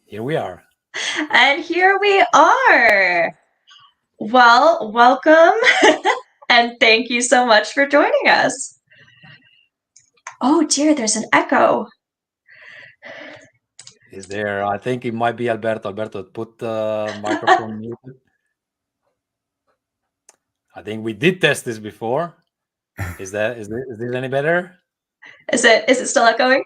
Here we are. And here we are. Well, welcome and thank you so much for joining us. Oh dear, there's an echo. Is there? I think it might be Alberto. Alberto, put the microphone muted. I think we did test this before. Is this any better? Is it still echoing?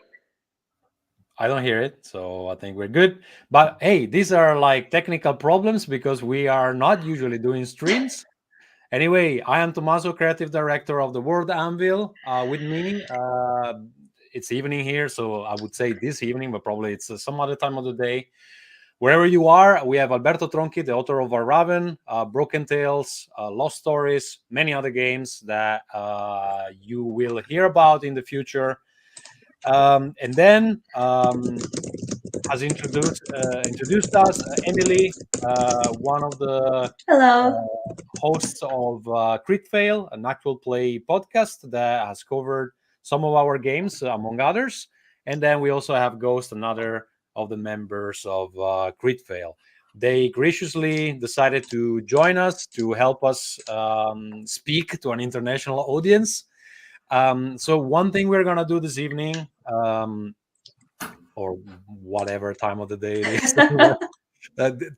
I don't hear it, so I think we're good. But hey, these are like technical problems because we are not usually doing streams. Anyway, I am Tommaso, creative director of the World Anvil. With me, it's evening here, so I would say this evening, but probably it's some other time of the day. Wherever you are, we have Alberto Tronchi, the author of Valraven, Broken Tales, Lost Stories, many other games that you will hear about in the future. And then has introduced us Emily, one of the Hello. hosts of Kritfayle, an actual play podcast that has covered some of our games, among others. And then we also have Ghost, another of the members of Kritfayle. They graciously decided to join us to help us speak to an international audience. So one thing we're going to do this evening, or whatever time of the day it is,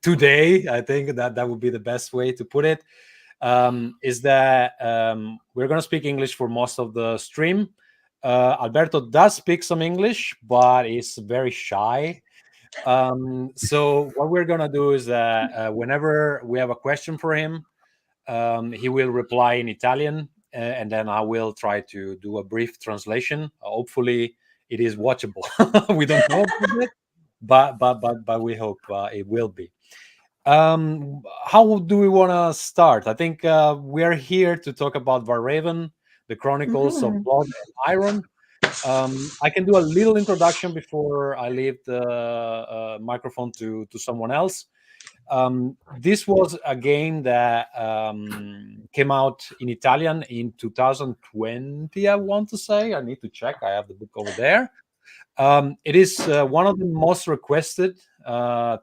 today, I think that would be the best way to put it, is that we're going to speak English for most of the stream. Alberto does speak some English, but is very shy. So what we're going to do is that whenever we have a question for him, he will reply in Italian, and then I will try to do a brief translation. Hopefully, it is watchable. We don't know about it, but we hope it will be. How do we want to start? I think we are here to talk about Valraven, the Chronicles of Blood and Iron. I can do a little introduction before I leave the microphone to someone else. This was a game that came out in Italian in 2020, I want to say. I need to check. I have the book over there. It is one of the most requested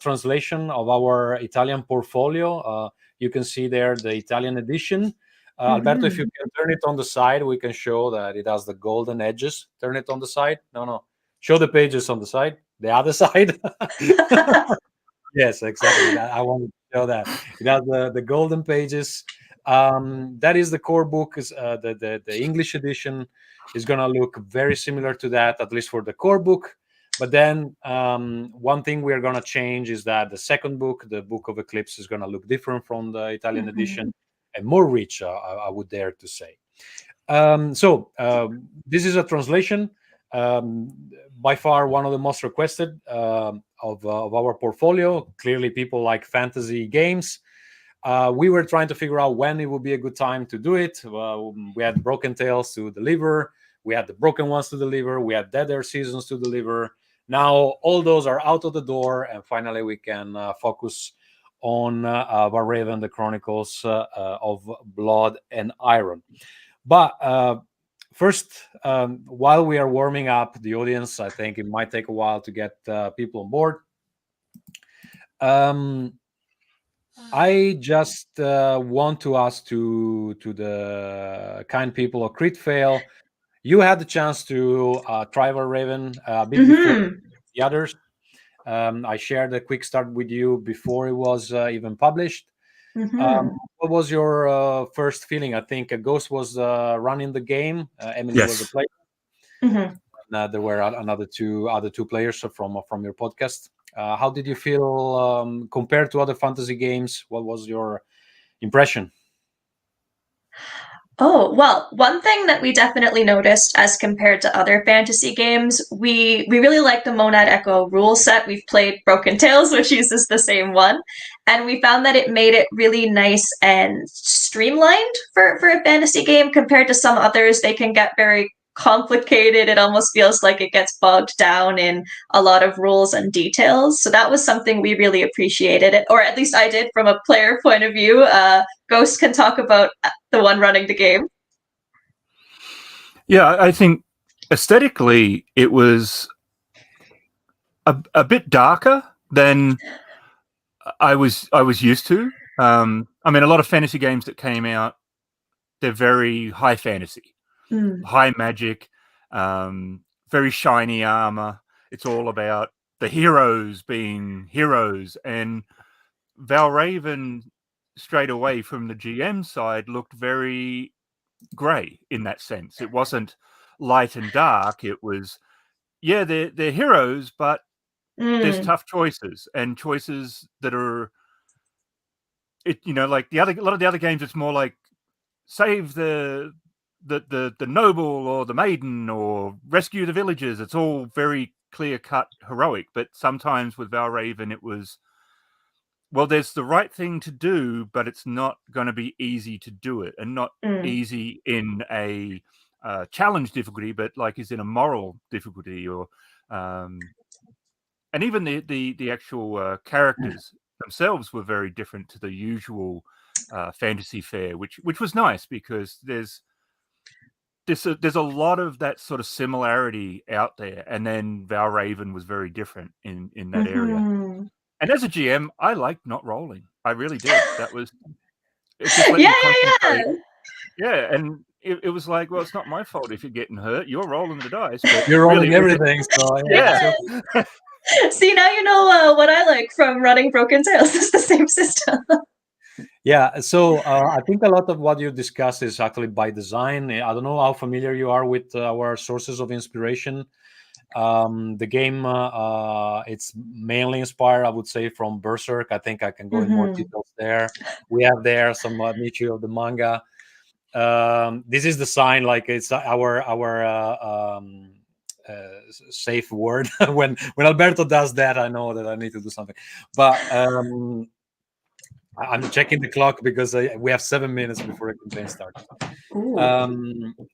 translation of our Italian portfolio. You can see there the Italian edition. Alberto, if you can turn it on the side, we can show that it has the golden edges. Turn it on the side. No. Show the pages on the side. The other side. Yes, exactly. I wanted to show that. It has the golden pages. That is the core book. Is the English edition is going to look very similar to that, at least for the core book. But then one thing we are going to change is that the second book, the Book of Eclipse, is going to look different from the Italian edition and more rich, I would dare to say. This is a translation. By far one of the most requested of our portfolio. Clearly, people like fantasy games. We were trying to figure out when it would be a good time to do it. We had Broken Tales to deliver. We had the Broken Ones to deliver. We had Dead Air Seasons to deliver. Now all those are out of the door, and finally we can focus on Valraven, the Chronicles of Blood and Iron. But first, while we are warming up the audience, I think it might take a while to get people on board. I just want to ask to the kind people of Kritfayle, you had the chance to try Valraven a bit before the others. I shared a quick start with you before it was even published. What was your first feeling? I think Ghost was running the game. Emily was a player. There were other two players from your podcast. How did you feel compared to other fantasy games? What was your impression? Oh, well, one thing that we definitely noticed as compared to other fantasy games, we really like the Monad Echo rule set. We've played Broken Tales, which uses the same one, and we found that it made it really nice and streamlined for a fantasy game compared to some others. They can get very complicated. It almost feels like it gets bogged down in a lot of rules and details. So that was something we really appreciated, it, or at least I did from a player point of view. Ghost can talk about the one running the game. Yeah, I think aesthetically it was a bit darker than I was used to. I mean, a lot of fantasy games that came out, they're very high fantasy, high magic, very shiny armor. It's all about the heroes being heroes. And Valraven, straight away from the GM side, looked very grey in that sense. It wasn't light and dark. It was, yeah, they're heroes, but there's tough choices, and choices that are, like a lot of the other games, it's more like save the noble or the maiden or rescue the villagers. It's all very clear cut heroic. But sometimes with Valraven, it was, well, there's the right thing to do, but it's not going to be easy to do it, and not easy in a challenge difficulty, but like is in a moral difficulty, or and even the actual characters themselves were very different to the usual fantasy fare, which was nice, because there's a lot of that sort of similarity out there, and then Valraven was very different in that area. And as a GM, I liked not rolling. I really did. That was, it just let me concentrate. Yeah, and it was like, well, it's not my fault if you're getting hurt. You're rolling the dice. But you're rolling everything. So yeah. See, now you know what I like from running Broken Tales. It's the same system. Yeah, so I think a lot of what you discuss is actually by design. I don't know how familiar you are with our sources of inspiration. The game, it's mainly inspired, I would say, from Berserk. I think I can go in more details there. We have there some niche of the manga. This is the sign, like it's our safe word. when Alberto does that, I know that I need to do something. But I'm checking the clock because we have 7 minutes before the campaign starts.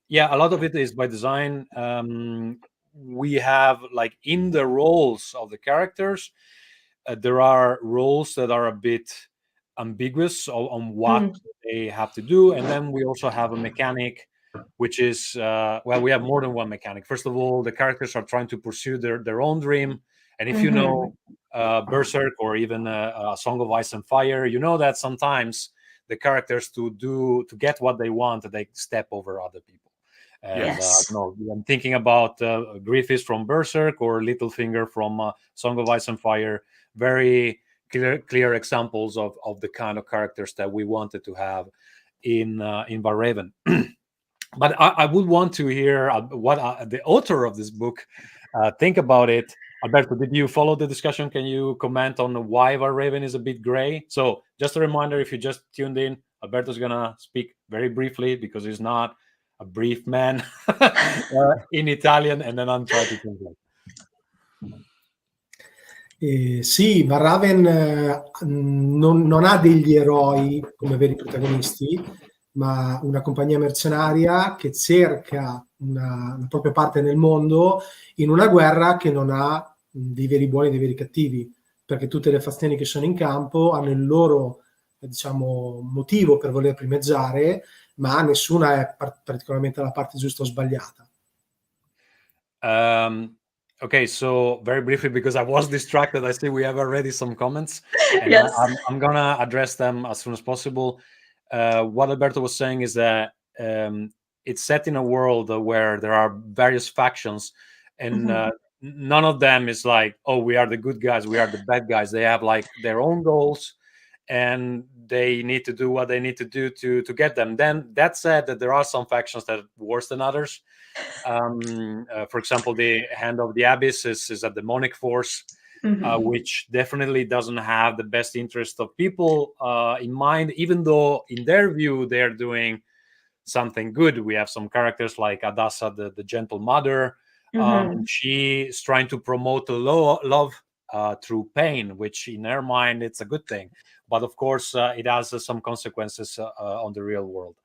Yeah, a lot of it is by design. We have, like, in the roles of the characters, there are roles that are a bit ambiguous on what they have to do, and then we also have a mechanic, which is well, we have more than one mechanic. First of all, the characters are trying to pursue their own dream, and if you know Berserk, or even a Song of Ice and Fire, you know that sometimes the characters, to get what they want, they step over other people. And I'm thinking about Griffiths from Berserk, or Littlefinger from Song of Ice and Fire. Very clear examples of the kind of characters that we wanted to have in Valraven. But I would want to hear what the author of this book think about it. Alberto, did you follow the discussion? Can you comment on why Valraven is a bit gray? So just a reminder, if you just tuned in, Alberto's going to speak very briefly, because he's not a brief man, in Italian, and then I'm trying to translate. Sì, Valraven non ha degli eroi come veri protagonisti, ma una compagnia mercenaria che cerca una propria parte nel mondo in una guerra che non ha dei veri buoni e dei veri cattivi, perché tutte le fazioni che sono in campo hanno il loro, diciamo, motivo per voler primeggiare, ma nessuna è particolarmente la parte giusta o sbagliata. Okay, so very briefly, because I was distracted, I see we have already some comments, and yes. I'm gonna address them as soon as possible. What Alberto was saying is that it's set in a world where there are various factions, and none of them is like, oh, we are the good guys, we are the bad guys. They have, like, their own goals, and they need to do what they need to do to get them. Then that said, that there are some factions that are worse than others. For example, the Hand of the Abyss is a demonic force, which definitely doesn't have the best interest of people in mind, even though in their view they're doing something good. We have some characters like Adassa, the gentle mother. She's trying to promote love through pain, which in her mind it's a good thing, but of course it has some consequences on the real world.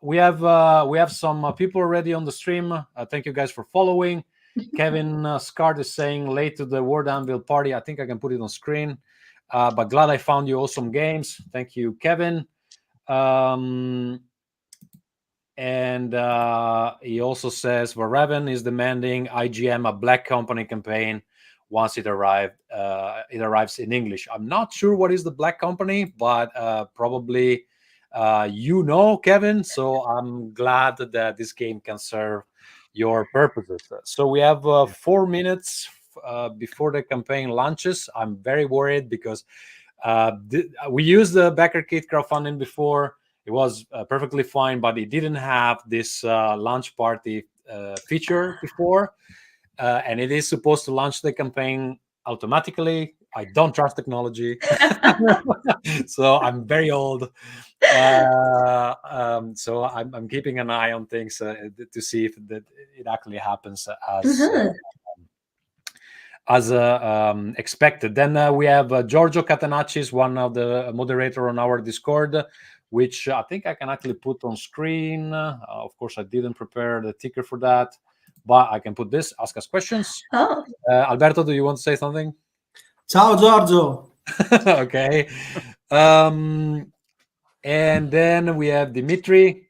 We have some people already on the stream. Thank you guys for following. Kevin Scard is saying, late to the Word Anvil party. I think I can put it on screen. But glad I found you awesome games. Thank you, Kevin. And he also says Valraven is demanding IGM a Black Company campaign once it arrives in English. I'm not sure what is the Black Company, but probably Kevin. So I'm glad that this game can serve your purposes. So we have 4 minutes before the campaign launches. I'm very worried because we used the Backerkit crowdfunding before. It was perfectly fine, but it didn't have this launch party feature before. And it is supposed to launch the campaign automatically. I don't trust technology. So I'm very old. So I'm keeping an eye on things to see if it actually happens as expected. Then we have Giorgio Catenacci, one of the moderator on our Discord, which I think I can actually put on screen. Of course, I didn't prepare the ticker for that, but I can put this, ask us questions. Oh. Alberto, do you want to say something? Ciao, Giorgio. Okay. And then we have Dimitri,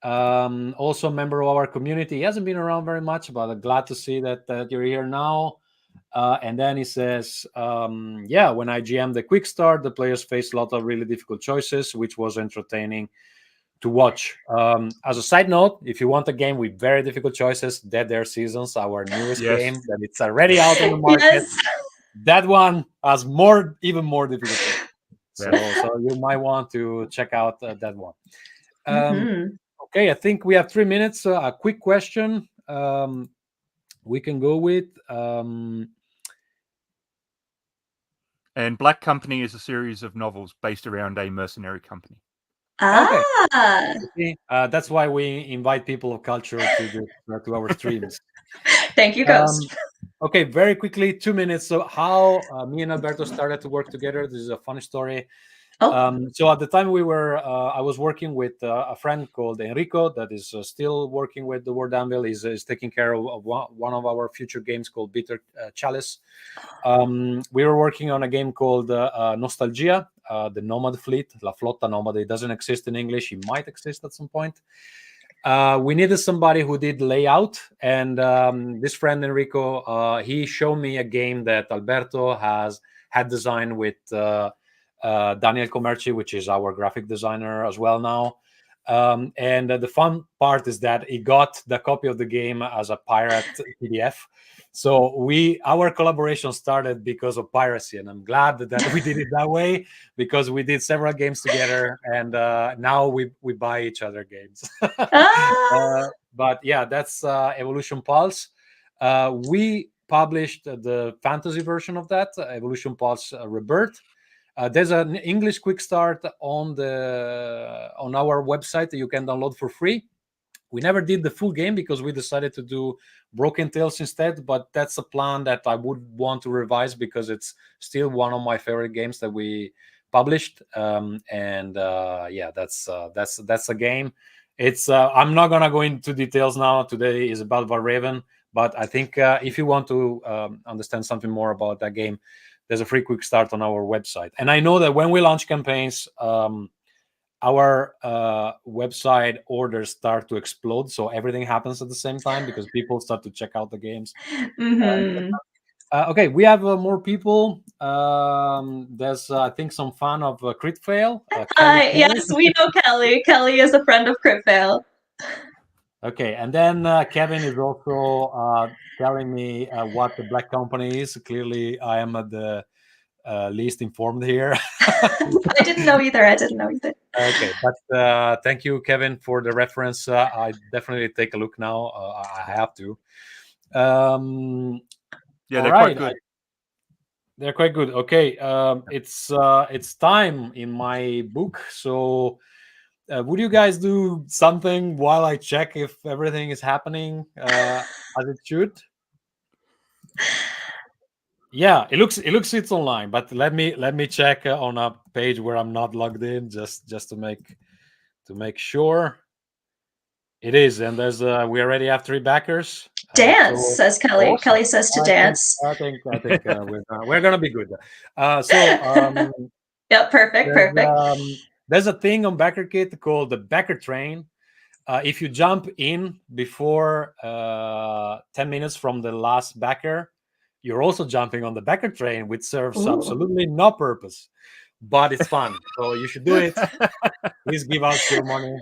also a member of our community. He hasn't been around very much, but I'm glad to see that you're here now. And then he says, when I GM the quick start, the players face a lot of really difficult choices, which was entertaining to watch. As a side note, if you want a game with very difficult choices, Dead Air Seasons, our newest game, that it's already out on the market. Yes. That one has even more difficult choices. So you might want to check out that one. Okay, I think we have 3 minutes. A quick question we can go with. And Black Company is a series of novels based around a mercenary company. Okay. That's why we invite people of culture to our streams. Thank you, Ghost. Okay, very quickly, 2 minutes. So how me and Alberto started to work together. This is a funny story. So at the time I was working with a friend called Enrico that is still working with the Word Anvil. He's taking care of one of our future games called Bitter Chalice. We were working on a game called Nostalgia, the Nomad Fleet, La Flotta Nomade. It doesn't exist in English. It might exist at some point. We needed somebody who did layout, and this friend Enrico, he showed me a game that Alberto had designed with Daniel Comerci, which is our graphic designer as well now. And the fun part is that he got the copy of the game as a pirate PDF. So our collaboration started because of piracy, and I'm glad that we did it that way, because we did several games together, and now we buy each other games. But yeah, that's Evolution Pulse. We published the fantasy version of that, Evolution Pulse Rebirth. There's an English quick start on our website that you can download for free. We never did the full game because we decided to do Broken Tales instead, but that's a plan that I would want to revise because it's still one of my favorite games that we published. That's a game. It's I'm not gonna go into details now. Today is about Valraven, but I think if you want to understand something more about that game, there's a free quick start on our website. And I know that when we launch campaigns, our website orders start to explode. So everything happens at the same time because people start to check out the games. Okay, we have more people. There's, I think, some fan of Kritfayle. Yes, we know Kelly. Kelly is a friend of Kritfayle. Okay, and then Kevin is also telling me what the Black Company is. Clearly, I am at the least informed here. I didn't know either. Okay, but thank you, Kevin, for the reference. I definitely take a look now. I have to. Yeah, they're quite good. They're quite good. Okay, it's time in my book. So, would you guys do something while I check if everything is happening as it should? Yeah, it looks it's online, but let me check on a page where I'm not logged in just to make sure. It is, and there's we already have 3 backers. Dance, says Kelly. Awesome. Kelly says to dance. I think we're gonna be good. Yep, perfect. There's a thing on Backerkit called the Backer Train. if you jump in before 10 minutes from the last backer, you're also jumping on the backer train, which serves absolutely no purpose, but it's fun. So you should do it. Please give us your money.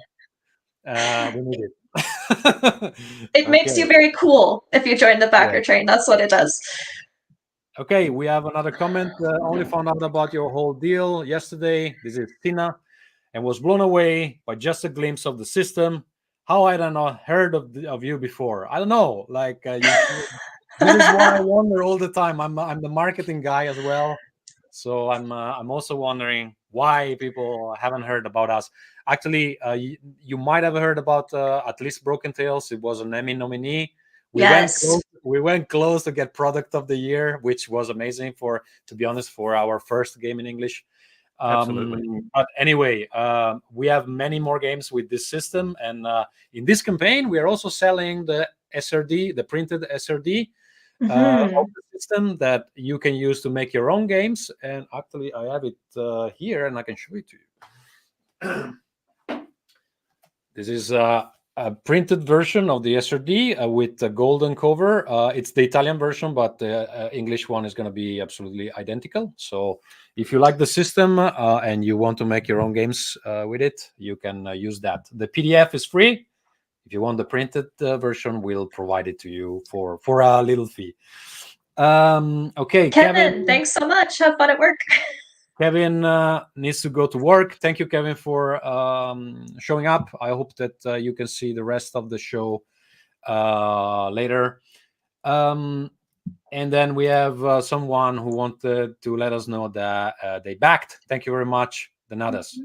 We need it. It makes you very cool if you join the backer train. That's what it does. Okay, we have another comment. Only found out about your whole deal yesterday. This is Tina, and was blown away by just a glimpse of the system. How I don't know heard of you before. I don't know. Like this is what I wonder all the time. I'm the marketing guy as well, so I'm also wondering why people haven't heard about us. Actually, you might have heard about at least Broken Tales. It was an Emmy nominee. We went close to get Product of the Year, which was amazing to be honest, for our first game in English. Absolutely. But anyway, we have many more games with this system, and in this campaign, we are also selling the SRD, the printed SRD of the system that you can use to make your own games. And actually, I have it here, and I can show it to you. This is a printed version of the SRD with the golden cover. It's the Italian version, but the English one is going to be absolutely identical. So if you like the system and you want to make your own games with it, you can use that. The PDF is free. If you want the printed version, we'll provide it to you for a little fee. Okay, Kevin, thanks so much. Have fun at work. Kevin needs to go to work. Thank you, Kevin, for showing up. I hope that you can see the rest of the show later. And then we have someone who wanted to let us know that they backed. Thank you very much, the Nadas.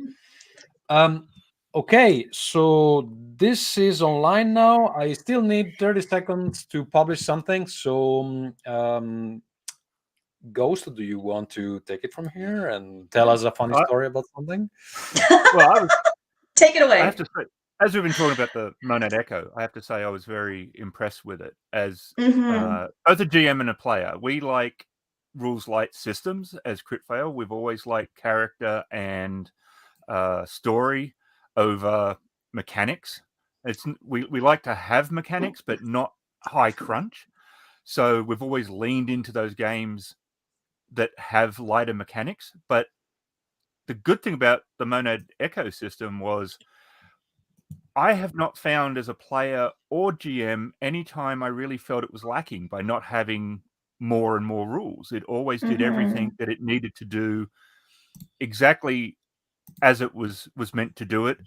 Okay, so this is online now. I still need 30 seconds to publish something. So Ghost, do you want to take it from here and tell us a funny story about something? Well, take it away. I have to say, as we've been talking about the Monad Echo, I have to say I was very impressed with it as both a GM and a player. We like rules light systems as Kritfayle. We've always liked character and story over mechanics. We like to have mechanics, but not high crunch. So we've always leaned into those games that have lighter mechanics. But the good thing about the Monad ecosystem was I have not found as a player or GM any time I really felt it was lacking by not having more and more rules. It always did everything that it needed to do exactly as it was meant to do it,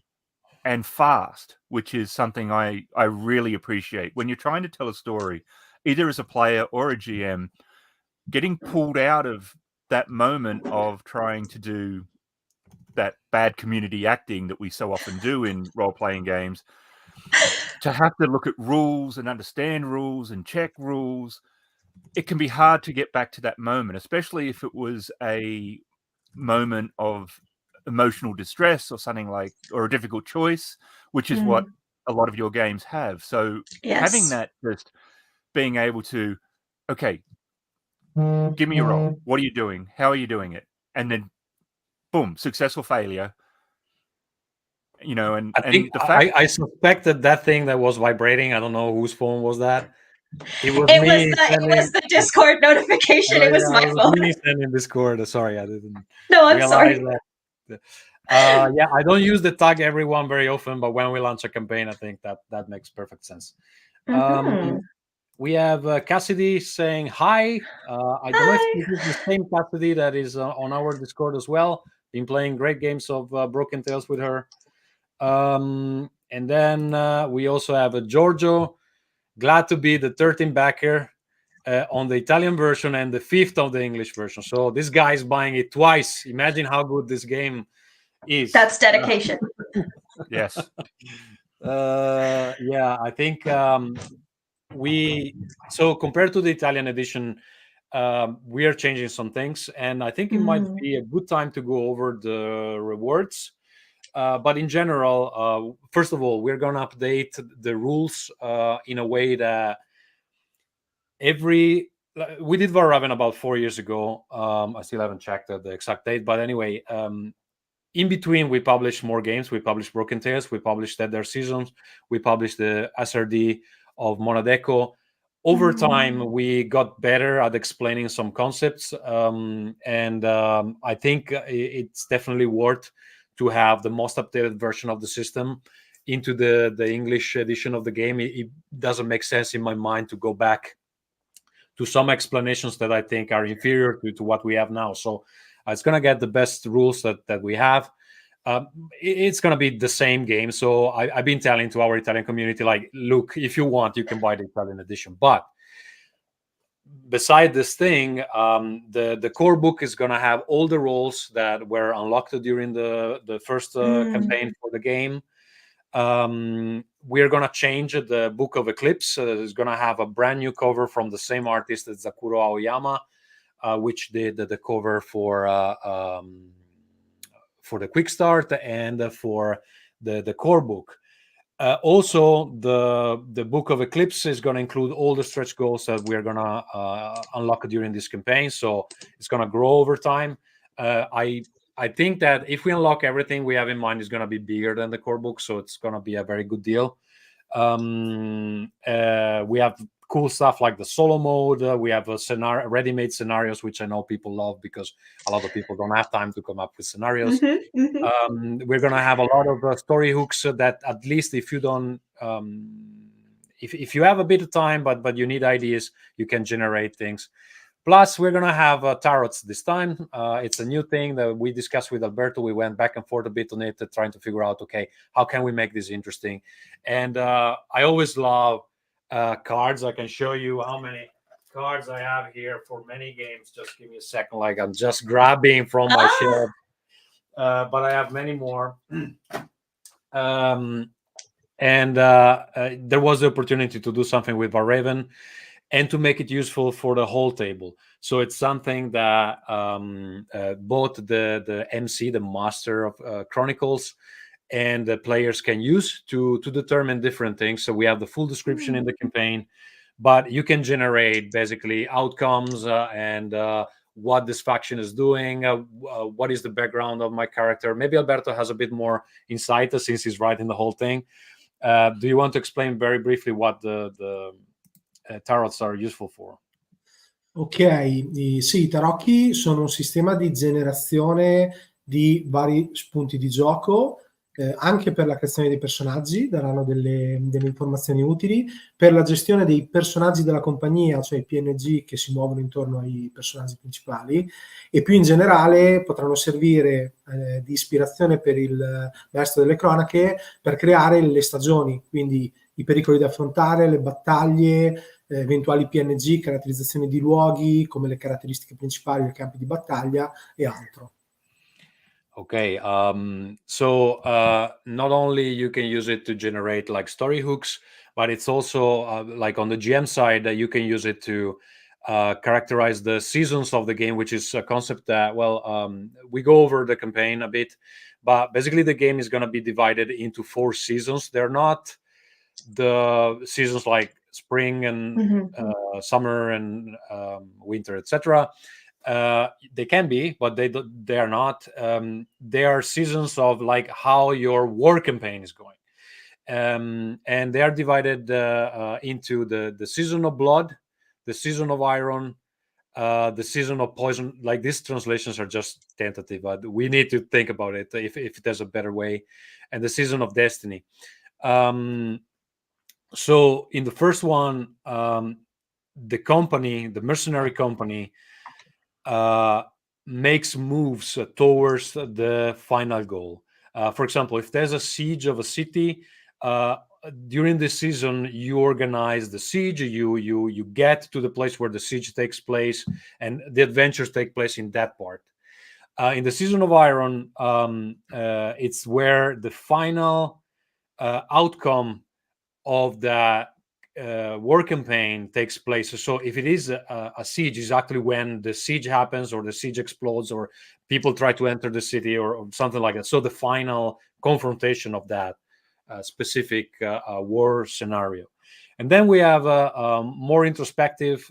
and fast, which is something I really appreciate. When you're trying to tell a story, either as a player or a GM, getting pulled out of that moment of trying to do that bad community acting that we so often do in role-playing games, to have to look at rules and understand rules and check rules, it can be hard to get back to that moment, especially if it was a moment of emotional distress or something like, or a difficult choice, which is what a lot of your games have. So having that, just being able to, okay, give me a roll. What are you doing? How are you doing it? And then, boom, successful failure. You know, and the fact I suspected that thing that was vibrating. I don't know whose phone was that. It was the Discord notification. It was my phone. Me sending Discord. Sorry, I didn't. No, I'm sorry. Yeah, I don't use the tag everyone very often, but when we launch a campaign, I think that makes perfect sense. We have Cassidy saying hi. I don't know if this is the same Cassidy that is on our Discord as well. Been playing great games of Broken Tales with her. And then we also have Giorgio. Glad to be the 13th backer on the Italian version and the 5th of the English version. So this guy is buying it twice. Imagine how good this game is. That's dedication. Yes. Yeah, I think so compared to the Italian edition, we are changing some things, and I think it might be a good time to go over the rewards. But in general, first of all, we're going to update the rules in a way that we did Valraven about 4 years ago. I still haven't checked the exact date, but anyway, in between, we published more games. We published Broken Tales. We published Dead Their Seasons. We published the SRD of Monadeco. Over time, we got better at explaining some concepts, and I think it's definitely worth to have the most updated version of the system into the English edition of the game. It doesn't make sense in my mind to go back to some explanations that I think are inferior to what we have now. So it's going to get the best rules that we have. It's going to be the same game. So I've been telling to our Italian community, like, look, if you want, you can buy the Italian edition. But beside this thing, the core book is going to have all the roles that were unlocked during the first campaign for the game. We're going to change the Book of Eclipse. It's going to have a brand new cover from the same artist as Zakuro Aoyama, which did the cover for the quick start and for the core book. Also, the Book of Eclipse is going to include all the stretch goals that we're going to unlock during this campaign. So it's going to grow over time. I think that if we unlock everything we have in mind, is going to be bigger than the core book. So it's going to be a very good deal. We have cool stuff like the solo mode. We have ready-made scenarios, which I know people love because a lot of people don't have time to come up with scenarios. We're going to have a lot of story hooks that, at least if you don't, if you have a bit of time, but you need ideas, you can generate things. Plus, we're going to have tarots this time. It's a new thing that we discussed with Alberto. We went back and forth a bit on it, trying to figure out, okay, how can we make this interesting? And I always love cards. I can show you how many cards I have here for many games. Just give me a second. Like, I'm just grabbing from my shelf. But I have many more. And there was the opportunity to do something with Valraven and to make it useful for the whole table. So it's something that both the MC, the master of Chronicles, and the players can use to determine different things. So we have the full description in the campaign, but you can generate basically outcomes and what this faction is doing, what is the background of my character. Maybe Alberto has a bit more insight since he's writing the whole thing. Do you want to explain very briefly what the tarots are useful for? Ok, sì, i tarocchi sono un sistema di generazione di vari spunti di gioco, anche per la creazione dei personaggi, daranno delle informazioni utili, per la gestione dei personaggi della compagnia, cioè i PNG che si muovono intorno ai personaggi principali, e più in generale potranno servire di ispirazione per il maestro delle cronache per creare le stagioni, quindi i pericoli da affrontare, le battaglie, eventuali PNG, caratterizzazioni di luoghi come le caratteristiche principali dei campi di battaglia e altro. Okay, so not only you can use it to generate like story hooks, but it's also like on the GM side that you can use it to characterize the seasons of the game, which is a concept that, we go over the campaign a bit, but basically the game is going to be divided into 4 seasons. They're not the seasons like spring and summer and winter, etc. They can be, but they are not. They are seasons of like how your war campaign is going, and they are divided into the season of blood, the season of iron, the season of poison. Like, these translations are just tentative, but we need to think about it if there's a better way. And the season of destiny. So in the first one, the company, the mercenary company, makes moves towards the final goal. For example, if there's a siege of a city, during this season, you organize the siege. You get to the place where the siege takes place, and the adventures take place in that part. In the season of iron, it's where the final outcome of the war campaign takes place. So if it is a siege, is actually when the siege happens or the siege explodes or people try to enter the city or something like that. So the final confrontation of that specific war scenario. And then we have more introspective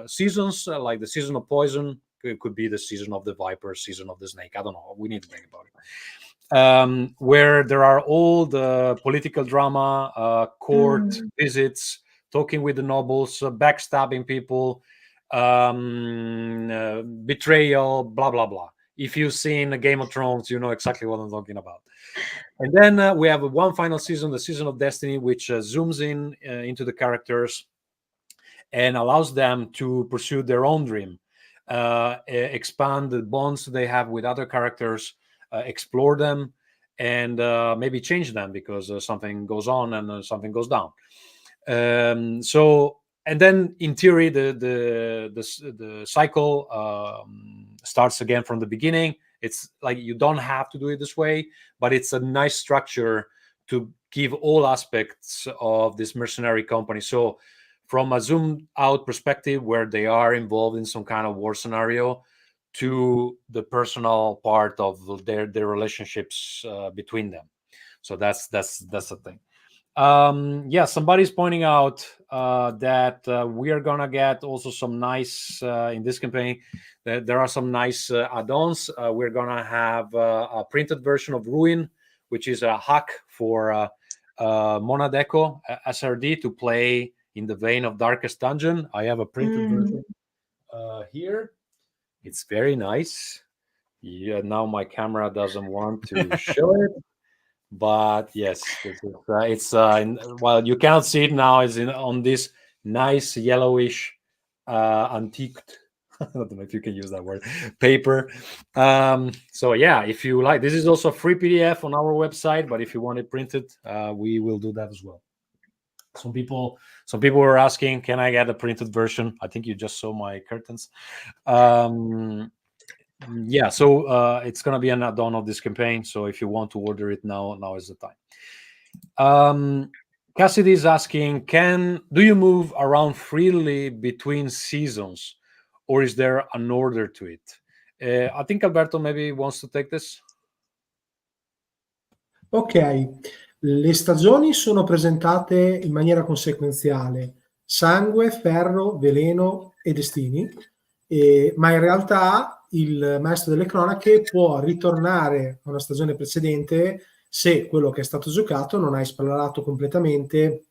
seasons, like the season of poison. It could be the season of the viper, season of the snake. I don't know. We need to think about it. where there are all the political drama, court visits, talking with the nobles, backstabbing people, betrayal, blah blah blah. If you've seen Game of Thrones, you know exactly what I'm talking about. And then we have one final season, the Season of Destiny, which zooms in into the characters and allows them to pursue their own dream, expand the bonds they have with other characters, explore them, and maybe change them because something goes on and something goes down. And then in theory, the cycle starts again from the beginning. It's like you don't have to do it this way, but it's a nice structure to give all aspects of this mercenary company. So from a zoomed out perspective where they are involved in some kind of war scenario, to the personal part of their relationships between them. So that's the thing. Yeah, somebody's pointing out that we are gonna get also some nice in this campaign. There are some nice add-ons. We're gonna have a printed version of Ruin, which is a hack for Monad Echo SRD to play in the vein of Darkest Dungeon. I have a printed version here. It's very nice. Yeah, now my camera doesn't want to show it. But yes, it's well, you can't see it now. It's on this nice yellowish antiqued, I don't know if you can use that word, paper. So yeah, if you like, this is also a free PDF on our website, but if you want it printed, we will do that as well. Some people were asking, can I get a printed version? I think you just saw my curtains. Yeah, so it's gonna be an add-on of this campaign. So if you want to order it now is the time. Cassidy is asking, do you move around freely between seasons, or is there an order to it? I think Alberto maybe wants to take this. Ok, le stagioni sono presentate in maniera conseguenziale: sangue, ferro, veleno e destini, ma in realtà il maestro delle cronache può ritornare a una stagione precedente se quello che è stato giocato non ha esplorato completamente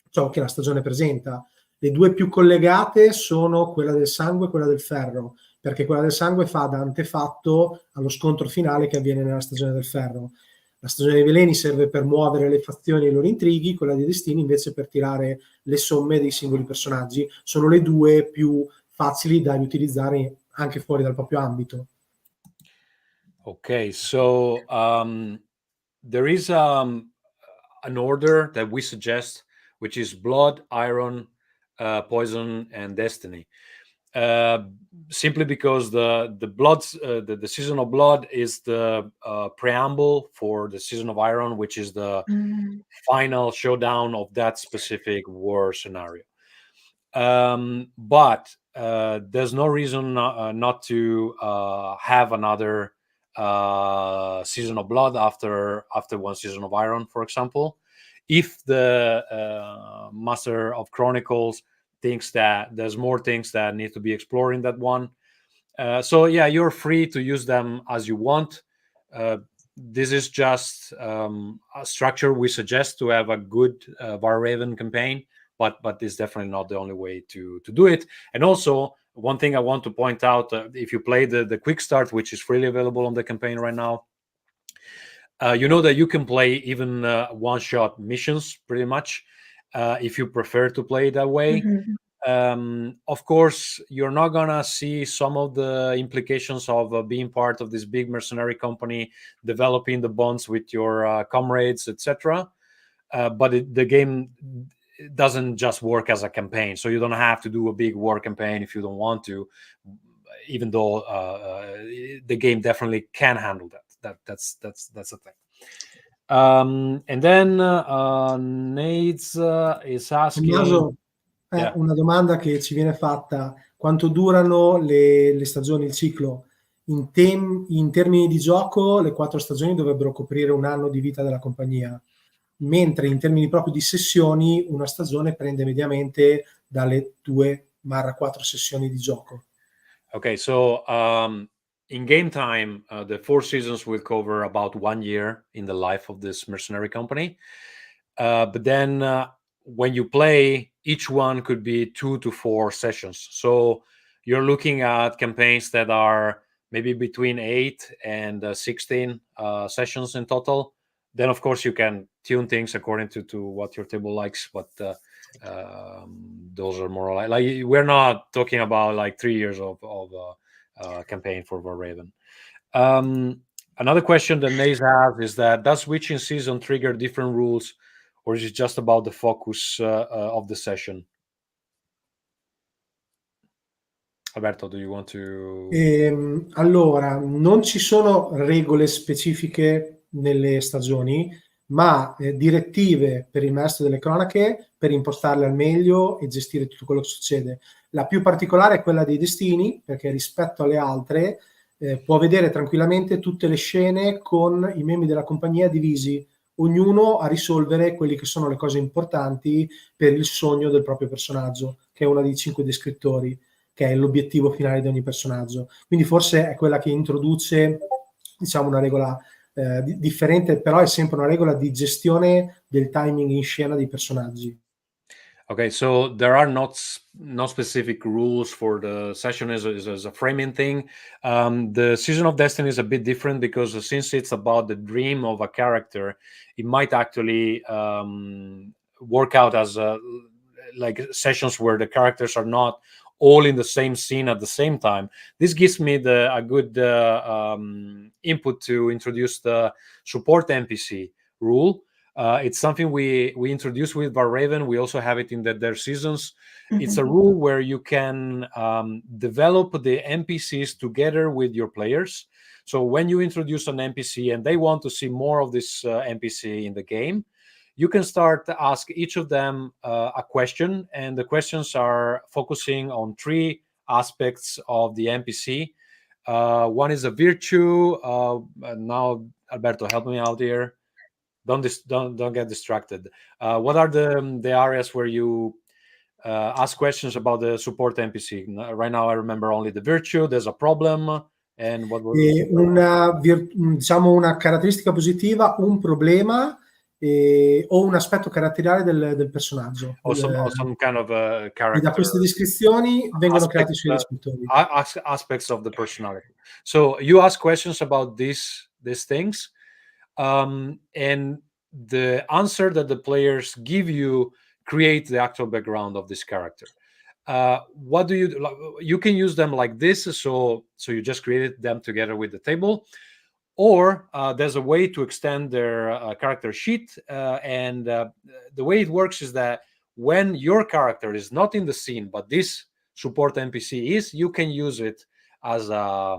ciò che la stagione presenta. Le due più collegate sono quella del sangue e quella del ferro, perché quella del sangue fa da antefatto allo scontro finale che avviene nella stagione del ferro. La stagione dei veleni serve per muovere le fazioni e i loro intrighi, quella dei destini invece per tirare le somme dei singoli personaggi. Sono le due più facili da riutilizzare anche fuori dal proprio ambito. Okay, so there is an order that we suggest, which is blood, iron, poison, and destiny. Simply because the season of blood is the preamble for the season of iron, which is the final showdown of that specific war scenario. But there's no reason not to have another season of blood after one season of iron, for example. If the master of Chronicles thinks that there's more things that need to be explored in that one. So yeah, you're free to use them as you want. This is just a structure we suggest to have a good Valraven campaign, but it's definitely not the only way to do it. And also, one thing I want to point out, if you play the quick start, which is freely available on the campaign right now, you know that you can play even one-shot missions pretty much if you prefer to play it that way. Of course, you're not gonna see some of the implications of being part of this big mercenary company, developing the bonds with your comrades, etc. But the game doesn't just work as a campaign, so you don't have to do a big war campaign if you don't want to, even though the game definitely can handle that. That's the thing. And then Nades is asking. Tommaso, una domanda che ci viene fatta: quanto durano le stagioni, il ciclo? In termini di gioco, le 4 stagioni dovrebbero coprire un anno di vita della compagnia, mentre in termini proprio di sessioni una stagione prende mediamente dalle 2-4 sessioni di gioco. Okay, so in game time, the 4 seasons will cover about 1 year in the life of this mercenary company. But then when you play, each one could be 2 to 4 sessions. So you're looking at campaigns that are maybe between 8 and 16 sessions in total. Then, of course, you can tune things according to what your table likes. But those are more like we're not talking about like 3 years of campaign for Valraven. Another question that Naze has is that does switching season trigger different rules, or is it just about the focus of the session? Alberto, do you want to... Allora, non ci sono regole specifiche nelle stagioni, ma direttive per il maestro delle cronache per impostarle al meglio e gestire tutto quello che succede. La più particolare è quella dei destini, perché rispetto alle altre può vedere tranquillamente tutte le scene con i membri della compagnia divisi, ognuno a risolvere quelli che sono le cose importanti per il sogno del proprio personaggio, che è uno dei 5 descrittori, che è l'obiettivo finale di ogni personaggio. Quindi forse è quella che introduce, diciamo, una regola differente, però è sempre una regola di gestione del timing in scena dei personaggi. Okay, so there are no specific rules for the session as a framing thing. The Season of Destiny is a bit different because since it's about the dream of a character, it might actually work out as like sessions where the characters are not all in the same scene at the same time. This gives me a good input to introduce the support NPC rule. It's something we introduced with Valraven. We also have it in their seasons. Mm-hmm. It's a rule where you can develop the NPCs together with your players. So when you introduce an NPC and they want to see more of this NPC in the game, you can start to ask each of them a question, and the questions are focusing on 3 aspects of the NPC. One is a virtue. Now, Alberto, help me out here. Don't get distracted. What are the areas where you ask questions about the support NPC? Right now, I remember only the virtue. There's a problem, and what was diciamo una caratteristica positiva, un problema o un aspetto caratteriale del personaggio. Or some kind of character. E da queste descrizioni vengono creati i suoi descrittori. Aspects of the personality. So you ask questions about these things. And the answer that the players give you create the actual background of this character. What do you can use them like this, so you just created them together with the table, or there's a way to extend their character sheet, and the way it works is that when your character is not in the scene but this support NPC is, you can use it as a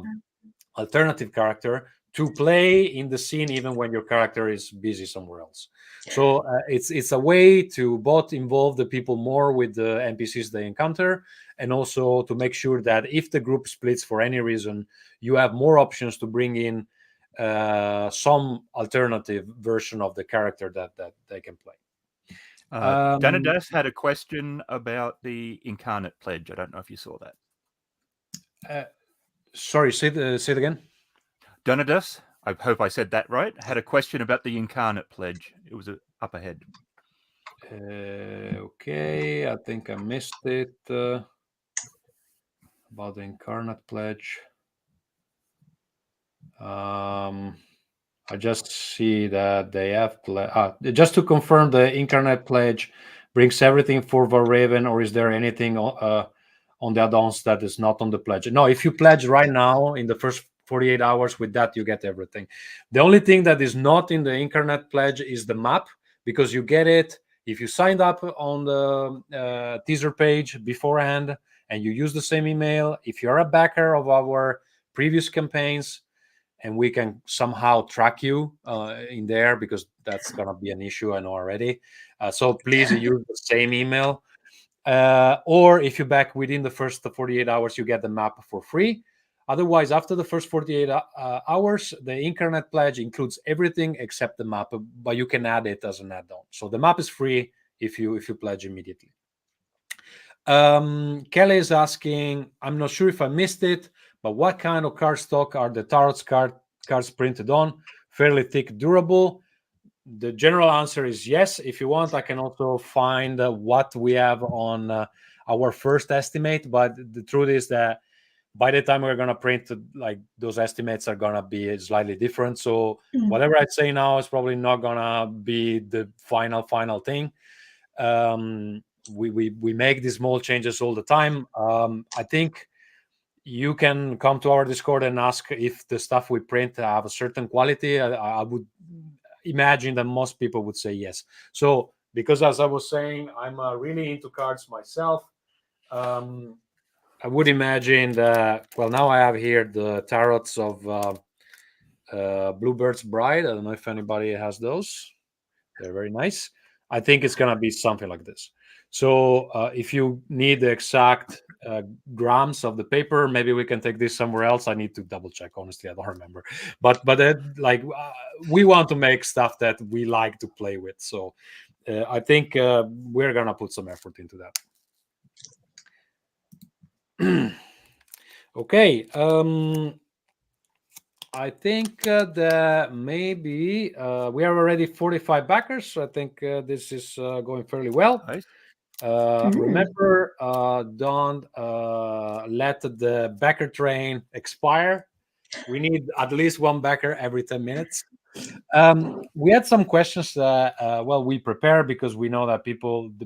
alternative character to play in the scene even when your character is busy somewhere else. So it's a way to both involve the people more with the NPCs they encounter, and also to make sure that if the group splits for any reason, you have more options to bring in some alternative version of the character that they can play. Danadas had a question about the Incarnate Pledge. I don't know if you saw that. Sorry, say it again. Donadas, I hope I said that right, had a question about the Incarnate Pledge. It was up ahead. Okay, I think I missed it. About the Incarnate Pledge. I just see that they have... just to confirm, the Incarnate Pledge brings everything for Valraven, or is there anything on the add-ons that is not on the pledge? No, if you pledge right now in the first 48 hours with that, you get everything. The only thing that is not in the Incarnate Pledge is the map, because you get it if you signed up on the teaser page beforehand and you use the same email. If you're a backer of our previous campaigns, and we can somehow track you in there, because that's going to be an issue, I know already. So please use the same email. Or if you back within the first 48 hours, you get the map for free. Otherwise, after the first 48 hours, the Incarnate Pledge includes everything except the map, but you can add it as an add-on. So the map is free if you pledge immediately. Kelly is asking, I'm not sure if I missed it, but what kind of cardstock are the tarot's cards printed on? Fairly thick, durable? The general answer is yes. If you want, I can also find what we have on our first estimate, but the truth is that by the time we're going to print, like, those estimates are going to be slightly different. So whatever I say now is probably not going to be the final thing. We make these small changes all the time. I think you can come to our Discord and ask if the stuff we print have a certain quality. I would imagine that most people would say yes. So because, as I was saying, I'm really into cards myself. I would imagine that, well, now I have here the tarots of Bluebird's Bride. I don't know if anybody has those. They're very nice. I think it's going to be something like this. So if you need the exact grams of the paper, maybe we can take this somewhere else. I need to double check. Honestly, I don't remember. But we want to make stuff that we like to play with. So I think we're going to put some effort into that. Okay. I think that maybe we are already 45 backers. So I think this is going fairly well. Nice. Remember, don't let the backer train expire. We need at least one backer every 10 minutes. We had some questions that, we prepare because we know that the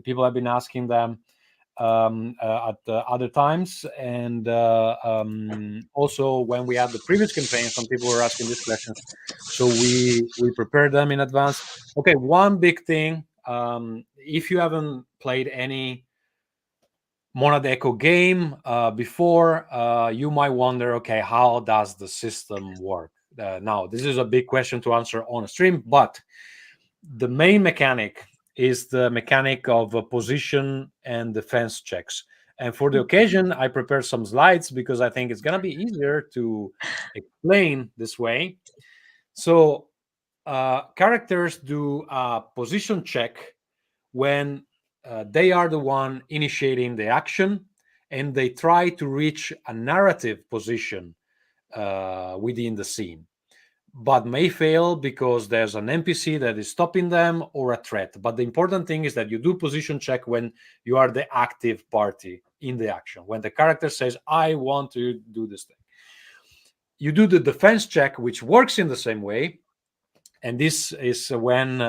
people have been asking them at other times, and also when we had the previous campaign, some people were asking these questions, so we prepared them in advance. Okay, one big thing, if you haven't played any Monad Echo game before, you might wonder, okay, how does the system work? Now, this is a big question to answer on a stream, but the main mechanic is the mechanic of position and defense checks. And for the occasion, I prepared some slides because I think it's going to be easier to explain this way. So characters do a position check when they are the one initiating the action, and they try to reach a narrative position within the scene, but may fail because there's an NPC that is stopping them or a threat. But the important thing is that you do position check when you are the active party in the action. When the character says, I want to do this thing. You do the defense check, which works in the same way. And this is when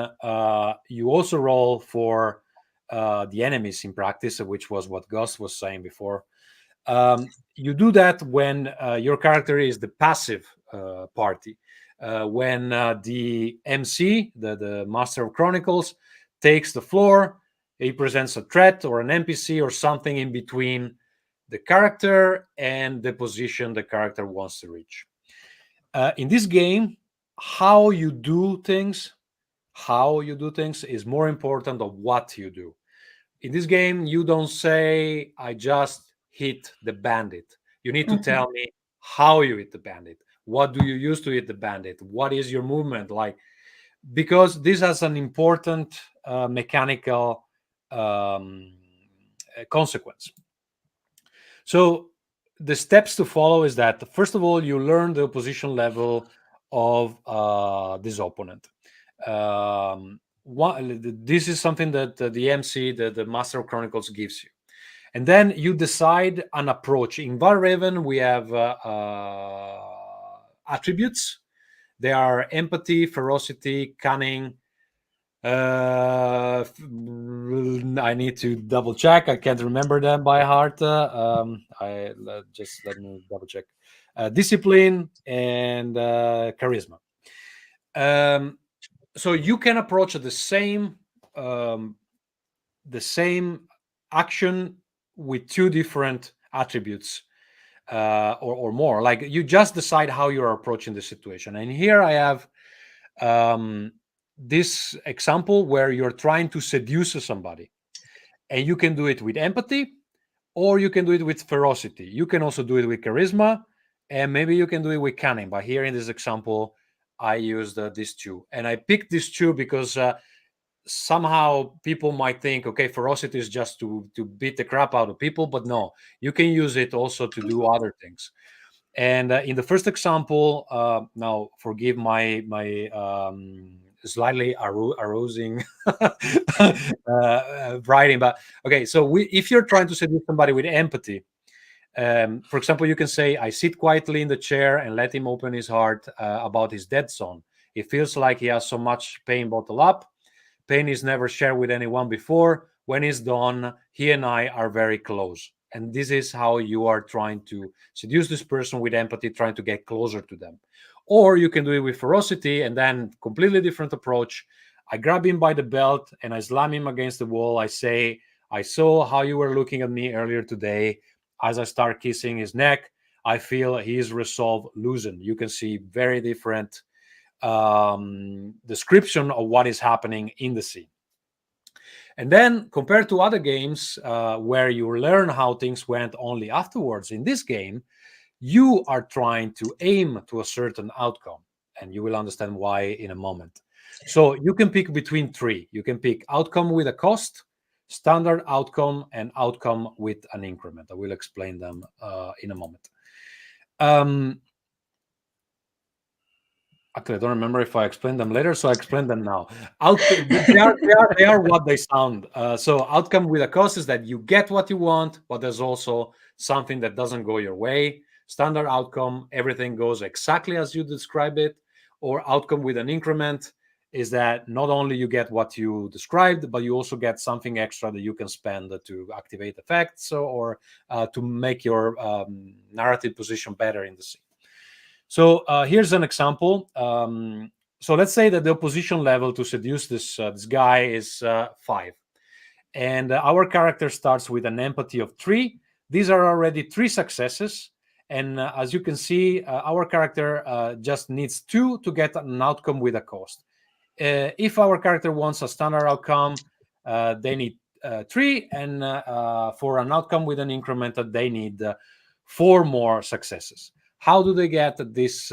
you also roll for the enemies in practice, which was what Gus was saying before. You do that when your character is the passive party. When the MC, the Master of Chronicles, takes the floor, he presents a threat or an NPC or something in between the character and the position the character wants to reach. In this game, how you do things is more important than what you do. In this game, you don't say, I just hit the bandit. You need to tell me how you hit the bandit. What do you use to hit the bandit? What is your movement like? Because this has an important mechanical consequence. So the steps to follow is that, first of all, you learn the opposition level of this opponent. This is something that the MC, the Master of Chronicles, gives you. And then you decide an approach. In Valraven, we have attributes. They are empathy, ferocity, cunning. I need to double check. I can't remember them by heart. Let me double check. Discipline and charisma. So you can approach the same action with two different attributes or more. Like, you just decide how you're approaching the situation. And here I have this example where you're trying to seduce somebody, and you can do it with empathy, or you can do it with ferocity. You can also do it with charisma, and maybe you can do it with cunning. But here in this example, I used these two, and I picked these two because somehow people might think, okay, ferocity is just to beat the crap out of people, but no, you can use it also to do other things. And in the first example, now forgive my slightly arousing writing, but okay. So if you're trying to seduce somebody with empathy, for example, you can say, I sit quietly in the chair and let him open his heart about his dead son. It feels like he has so much pain bottled up. Pain is never shared with anyone before. When he's done, he and I are very close. And this is how you are trying to seduce this person with empathy, trying to get closer to them. Or you can do it with ferocity, and then completely different approach. I grab him by the belt and I slam him against the wall. I say, I saw how you were looking at me earlier today. As I start kissing his neck, I feel his resolve loosen. You can see very different description of what is happening in the scene. And then compared to other games where you learn how things went only afterwards, in this game, you are trying to aim to a certain outcome. And you will understand why in a moment. So you can pick between three. You can pick outcome with a cost, standard outcome, and outcome with an increment. I will explain them in a moment. Actually, I don't remember if I explained them later, so I explain them now. They are what they sound. So outcome with a cost is that you get what you want, but there's also something that doesn't go your way. Standard outcome, everything goes exactly as you describe it. Or outcome with an increment is that not only you get what you described, but you also get something extra that you can spend to activate effects or to make your narrative position better in the scene. So here's an example. So let's say that the opposition level to seduce this guy is 5. And our character starts with an empathy of 3. These are already 3 successes. And as you can see, our character just needs 2 to get an outcome with a cost. If our character wants a standard outcome, they need 3. And for an outcome with an increment, they need 4 more successes. How do they get these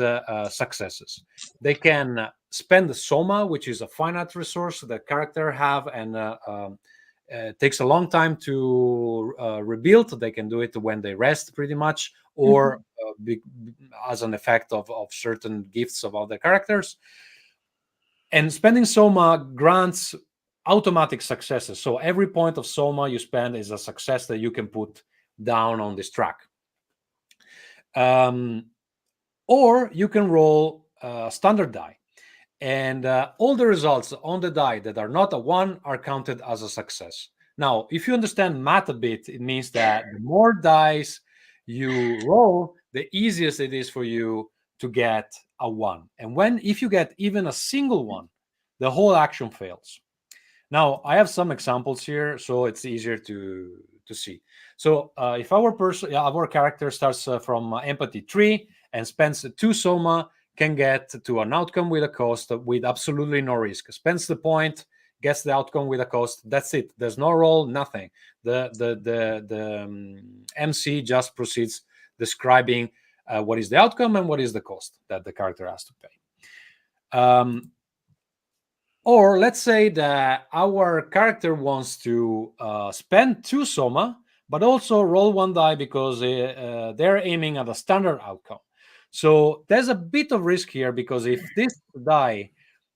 successes? They can spend the soma, which is a finite resource the character have, and takes a long time to rebuild. They can do it when they rest, pretty much, or as an effect of certain gifts of other characters. And spending soma grants automatic successes. So every point of soma you spend is a success that you can put down on this track. Or you can roll standard die, and all the results on the die that are not a 1 are counted as a success. Now, if you understand math a bit, it means that the more dice you roll, the easiest it is for you to get a 1. And if you get even a single 1, the whole action fails. Now, I have some examples here, so it's easier to see. So if our character starts from empathy 3 and spends 2 soma, can get to an outcome with a cost with absolutely no risk. Spends the point, gets the outcome with a cost. That's it. There's no roll, nothing. The MC just proceeds describing what is the outcome and what is the cost that the character has to pay. Or let's say that our character wants to spend 2 soma, but also roll 1 die because they're aiming at a standard outcome. So there's a bit of risk here, because if this die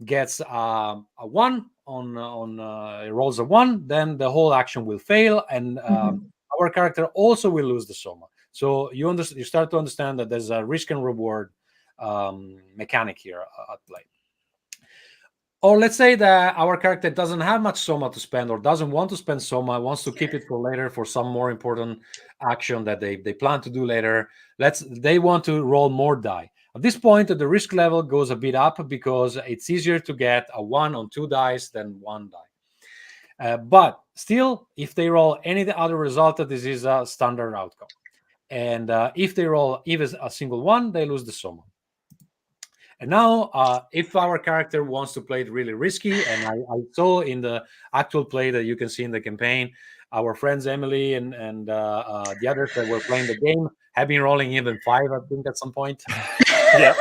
gets a 1 it rolls a 1, then the whole action will fail, and our character also will lose the soma. So you start to understand that there's a risk and reward mechanic here at play. Or let's say that our character doesn't have much soma to spend, or doesn't want to spend soma, wants to keep it for later for some more important action that they plan to do later. They want to roll more die. At this point, the risk level goes a bit up, because it's easier to get a 1 on 2 dice than 1 die. But still, if they roll any other result, this is a standard outcome. And if they roll even a single 1, they lose the soma. And now, if our character wants to play it really risky, and I saw in the actual play that you can see in the campaign, our friends Emily and the others that were playing the game have been rolling even 5, I think, at some point. Yeah.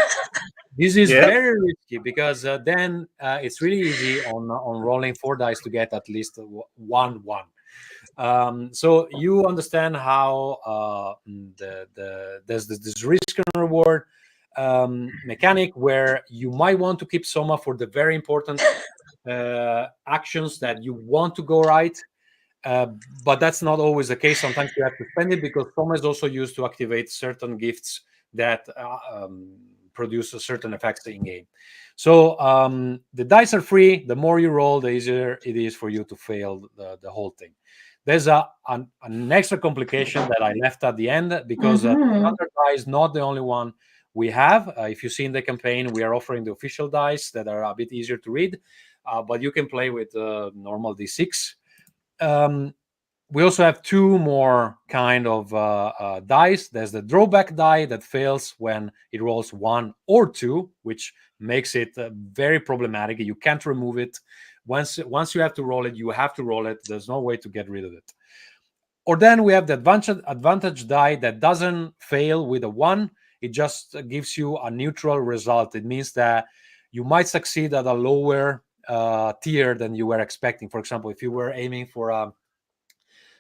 This is very risky, because then it's really easy on rolling 4 dice to get at least 1. So you understand how there's this risk and reward mechanic where you might want to keep Soma for the very important actions that you want to go right. But that's not always the case. Sometimes you have to spend it because Soma is also used to activate certain gifts that produce a certain effects in game. So the dice are free. The more you roll, the easier it is for you to fail the whole thing. There's an extra complication that I left at the end because the standard die is not the only one we have. If you see in the campaign, we are offering the official dice that are a bit easier to read, but you can play with normal D6. We also have two more kind of dice. There's the drawback die that fails when it rolls 1 or 2, which makes it very problematic. You can't remove it. Once you have to roll it, you have to roll it. There's no way to get rid of it. Or then we have the advantage die that doesn't fail with a 1. It just gives you a neutral result. It means that you might succeed at a lower tier than you were expecting. For example, if you were aiming for a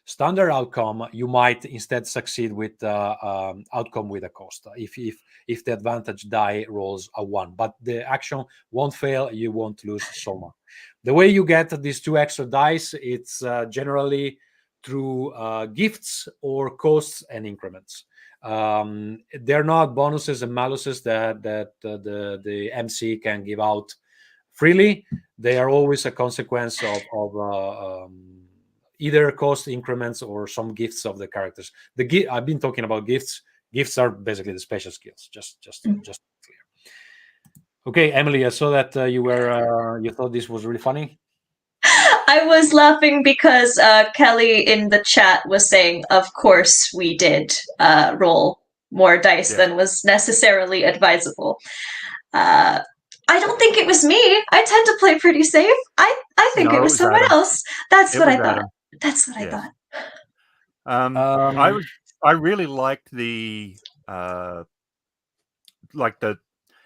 standard outcome, you might instead succeed with outcome with a cost if the advantage die rolls a 1, but the action won't fail. You won't lose Soma. The way you get these two extra dice, it's generally through gifts or costs and increments. They're not bonuses and maluses that the MC can give out freely. They are always a consequence of either cost increments or some gifts of the characters. I've been talking about gifts. Gifts are basically the special skills. Just clear. Okay, Emily, I saw that you thought this was really funny. I was laughing because Kelly in the chat was saying, of course we did roll more dice than was necessarily advisable. I don't think it was me. I tend to play pretty safe. I think it was someone else. That's what I thought. That's what I thought. I really liked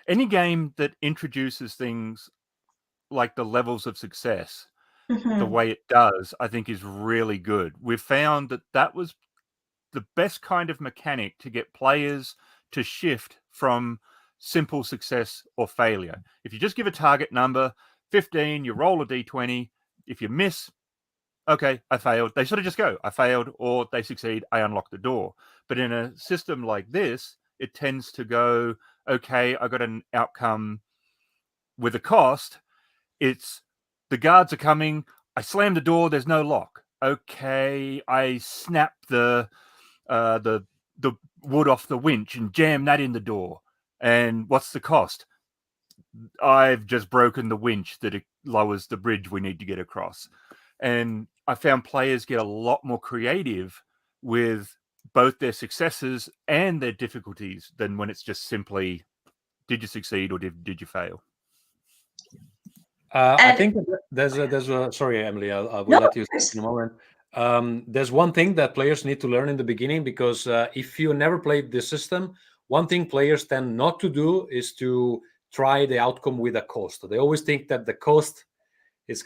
any game that introduces things like the levels of success. The way it does, I think, is really good. We've found that was the best kind of mechanic to get players to shift from simple success or failure. If you just give a target number, 15, you roll a d20. If you miss, okay, I failed. They sort of just go, I failed, or they succeed, I unlock the door. But in a system like this, it tends to go, okay, I got an outcome with a cost. It's the guards are coming. I slam the door. There's no lock. Okay, I snap the wood off the winch and jam that in the door. And what's the cost? I've just broken the winch that it lowers the bridge we need to get across. And I found players get a lot more creative with both their successes and their difficulties than when it's just simply, did you succeed or did you fail? I think there's a sorry, Emily, I will let you speak in a moment. There's one thing that players need to learn in the beginning, because if you never played this system, one thing players tend not to do is to try the outcome with a cost. They always think that the cost is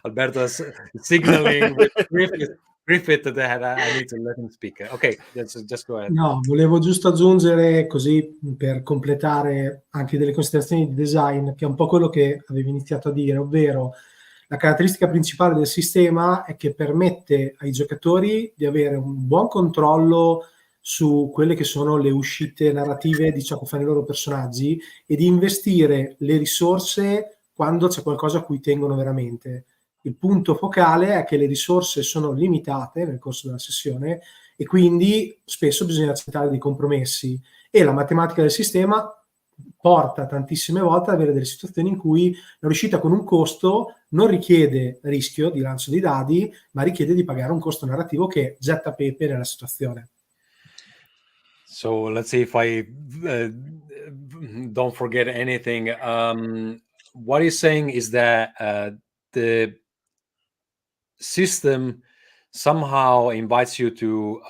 Alberto's signaling with Griffith that I need to let him speak. Ok, just go ahead. No, volevo giusto aggiungere, così per completare anche delle considerazioni di design, che è un po' quello che avevi iniziato a dire, ovvero la caratteristica principale del sistema è che permette ai giocatori di avere un buon controllo su quelle che sono le uscite narrative di ciò che fanno i loro personaggi e di investire le risorse quando c'è qualcosa a cui tengono veramente. Il punto focale è che le risorse sono limitate nel corso della sessione e quindi spesso bisogna accettare dei compromessi, e la matematica del sistema porta tantissime volte ad avere delle situazioni in cui la riuscita con un costo non richiede rischio di lancio di dadi, ma richiede di pagare un costo narrativo che getta pepe nella situazione. So let's see if I don't forget anything. What he's saying is that the system somehow invites you to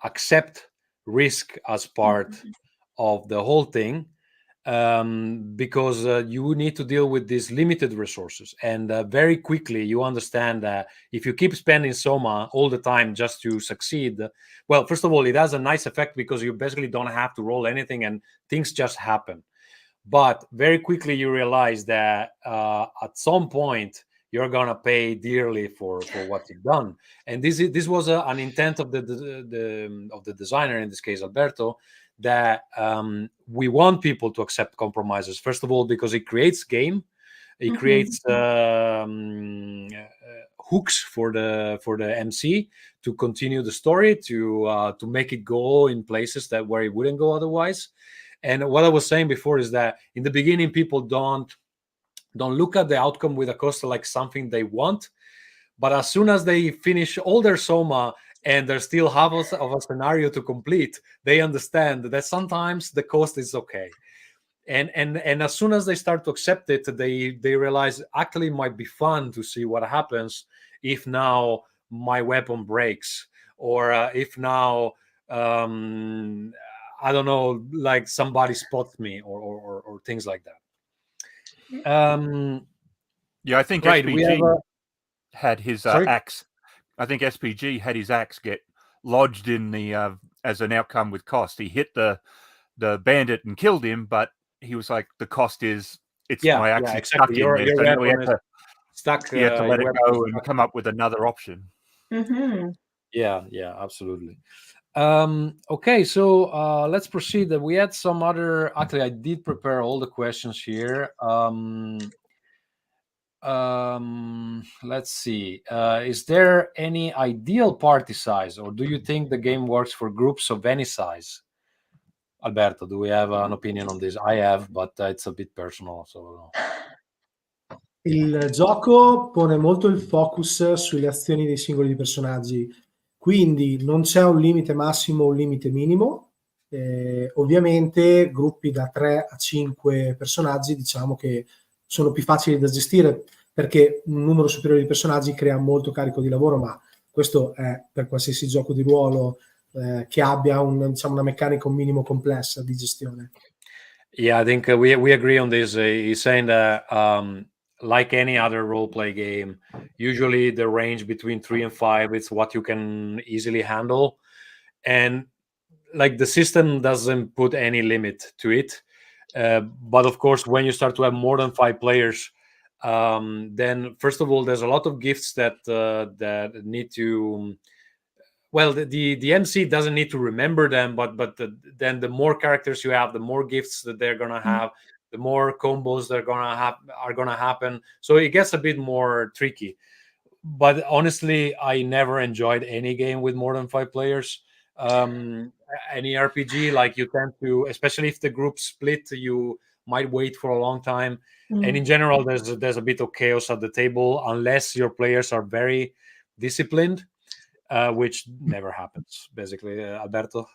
accept risk as part of the whole thing, because you need to deal with these limited resources, and very quickly you understand that if you keep spending Soma all the time just to succeed, well, first of all, it has a nice effect because you basically don't have to roll anything and things just happen. But very quickly you realize that at some point you're gonna pay dearly for what you've done. And this was an intent of the designer, in this case Alberto, that we want people to accept compromises. First of all, because it creates game, it creates hooks for the MC to continue the story, to make it go in places that where it wouldn't go otherwise. And what I was saying before is that in the beginning, people don't look at the outcome with a coaster like something they want, but as soon as they finish all their Soma and there's still half of a scenario to complete, they understand that sometimes the cost is okay. And as soon as they start to accept it, they realize actually it might be fun to see what happens if now my weapon breaks, or if now I don't know, like somebody spots me, or things like that. Yeah, I think right, SPG had his Sorry? axe. I think SPG had his axe get lodged in the as an outcome with cost. He hit the bandit and killed him, but he was like, the cost is my axe is exactly. stuck in there. So now he had to stuck. He had to let it go and come up with another option. Yeah, absolutely. Okay, so let's proceed. We had some other. Actually, I did prepare all the questions here. Let's see. Is there any ideal party size, or do you think the game works for groups of any size? Alberto, do we have an opinion on this? I have, but it's a bit personal. So. Il gioco pone molto il focus sulle azioni dei singoli personaggi, quindi non c'è un limite massimo o un limite minimo. Ovviamente gruppi da 3 a 5 personaggi diciamo che sono più facili da gestire, perché un numero superiore di personaggi crea molto carico di lavoro, ma questo è per qualsiasi gioco di ruolo che abbia una meccanica un minimo complessa di gestione. Yeah, I think we agree on this. He's saying that like any other role play game, usually the range between 3 and 5 it's what you can easily handle, and like the system doesn't put any limit to it. But of course, when you start to have more than 5 players, then first of all, there's a lot of gifts that need to. Well, the MC doesn't need to remember them, but then the more characters you have, the more gifts that they're gonna have, the more combos they're are gonna happen. So it gets a bit more tricky. But honestly, I never enjoyed any game with more than 5 players. Any RPG, like you tend to, especially if the group split, you might wait for a long time. And in general, there's a bit of chaos at the table unless your players are very disciplined. Which never happens, basically. Alberto?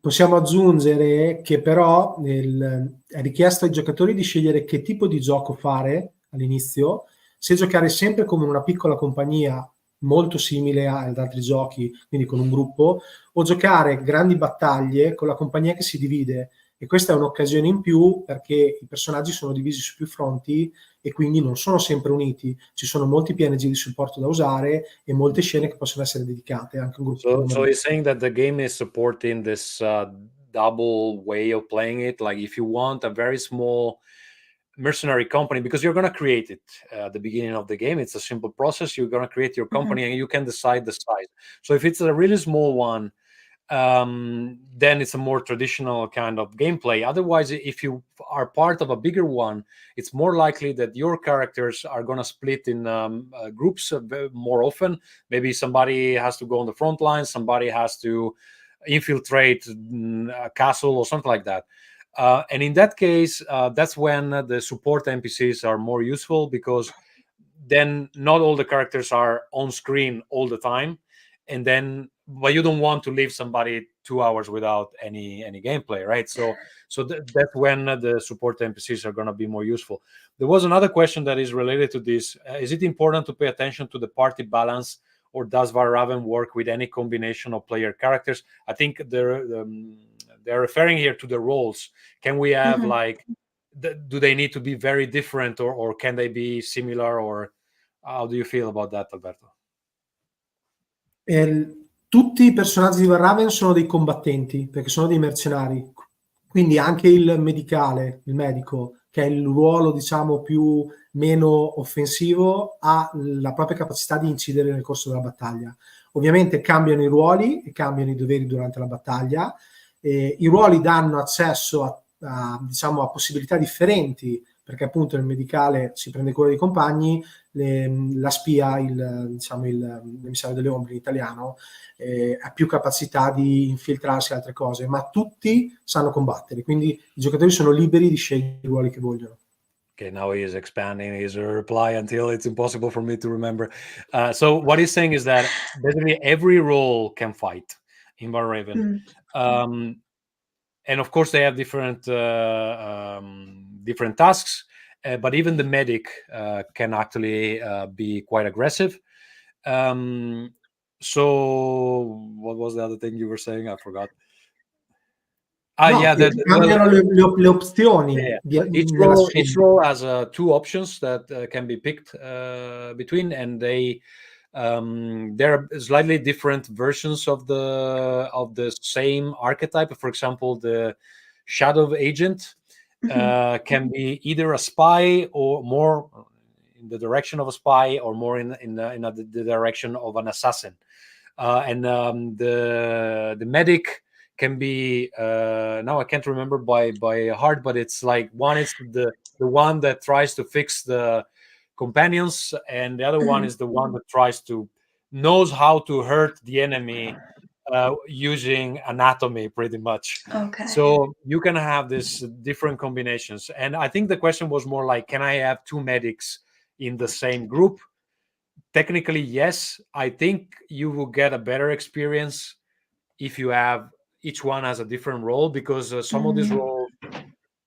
Possiamo aggiungere che però è richiesto ai giocatori di scegliere che tipo di gioco fare all'inizio, se giocare sempre come una piccola compagnia molto simile ad altri giochi, quindi con un gruppo, o giocare grandi battaglie con la compagnia che si divide. E questa è un'occasione in più perché i personaggi sono divisi su più fronti e quindi non sono sempre uniti. Ci sono molti PNG di supporto da usare e molte scene che possono essere dedicate anche a un gruppo. So you're saying that the game is supporting this double way of playing it? Like if you want a very small mercenary company, because you're going to create it at the beginning of the game, it's a simple process. You're going to create your company and you can decide the size. So if it's a really small one, then it's a more traditional kind of gameplay. Otherwise, if you are part of a bigger one, it's more likely that your characters are going to split in groups more often. Maybe somebody has to go on the front line, somebody has to infiltrate a castle or something like that. And in that case, that's when the support NPCs are more useful, because then not all the characters are on screen all the time, and then but you don't want to leave somebody 2 hours without any gameplay, right? So that's when the support NPCs are going to be more useful. There was another question that is related to this. Is it important to pay attention to the party balance, or does Valraven work with any combination of player characters? I think they're referring here to the roles. Can we have like, do they need to be very different, or can they be similar, or how do you feel about that, Alberto? Tutti i personaggi di Valraven sono dei combattenti, perché sono dei mercenari, quindi anche il medicale, il medico, che è il ruolo diciamo più meno offensivo, ha la propria capacità di incidere nel corso della battaglia. Ovviamente cambiano i ruoli e cambiano i doveri durante la battaglia. I ruoli danno accesso diciamo, a possibilità differenti, perché appunto nel medicale si prende cura dei compagni, la spia, diciamo, l'emissario delle ombre in italiano, ha più capacità di infiltrarsi in altre cose, ma tutti sanno combattere, quindi i giocatori sono liberi di scegliere i ruoli che vogliono. Okay, now he is expanding his reply until it's impossible for me to remember. So what he's saying is that basically every role can fight in Valraven. And of course they have different tasks, but even the medic can actually be quite aggressive. So what was the other thing you were saying? I forgot. Cambiano le opzioni. Yeah. Each role has 2 options that can be picked between, and there are slightly different versions of the same archetype. For example, the shadow agent can be either a spy or more in the direction of a spy, or more in the direction of an assassin. And the medic can be now I can't remember by heart, but it's like one is the one that tries to fix the companions, and the other one is the one that knows how to hurt the enemy using anatomy, pretty much. Okay. So you can have these different combinations, and I think the question was more like, can I have 2 medics in the same group? Technically, yes. I think you will get a better experience if you have each one has a different role, because some of these roles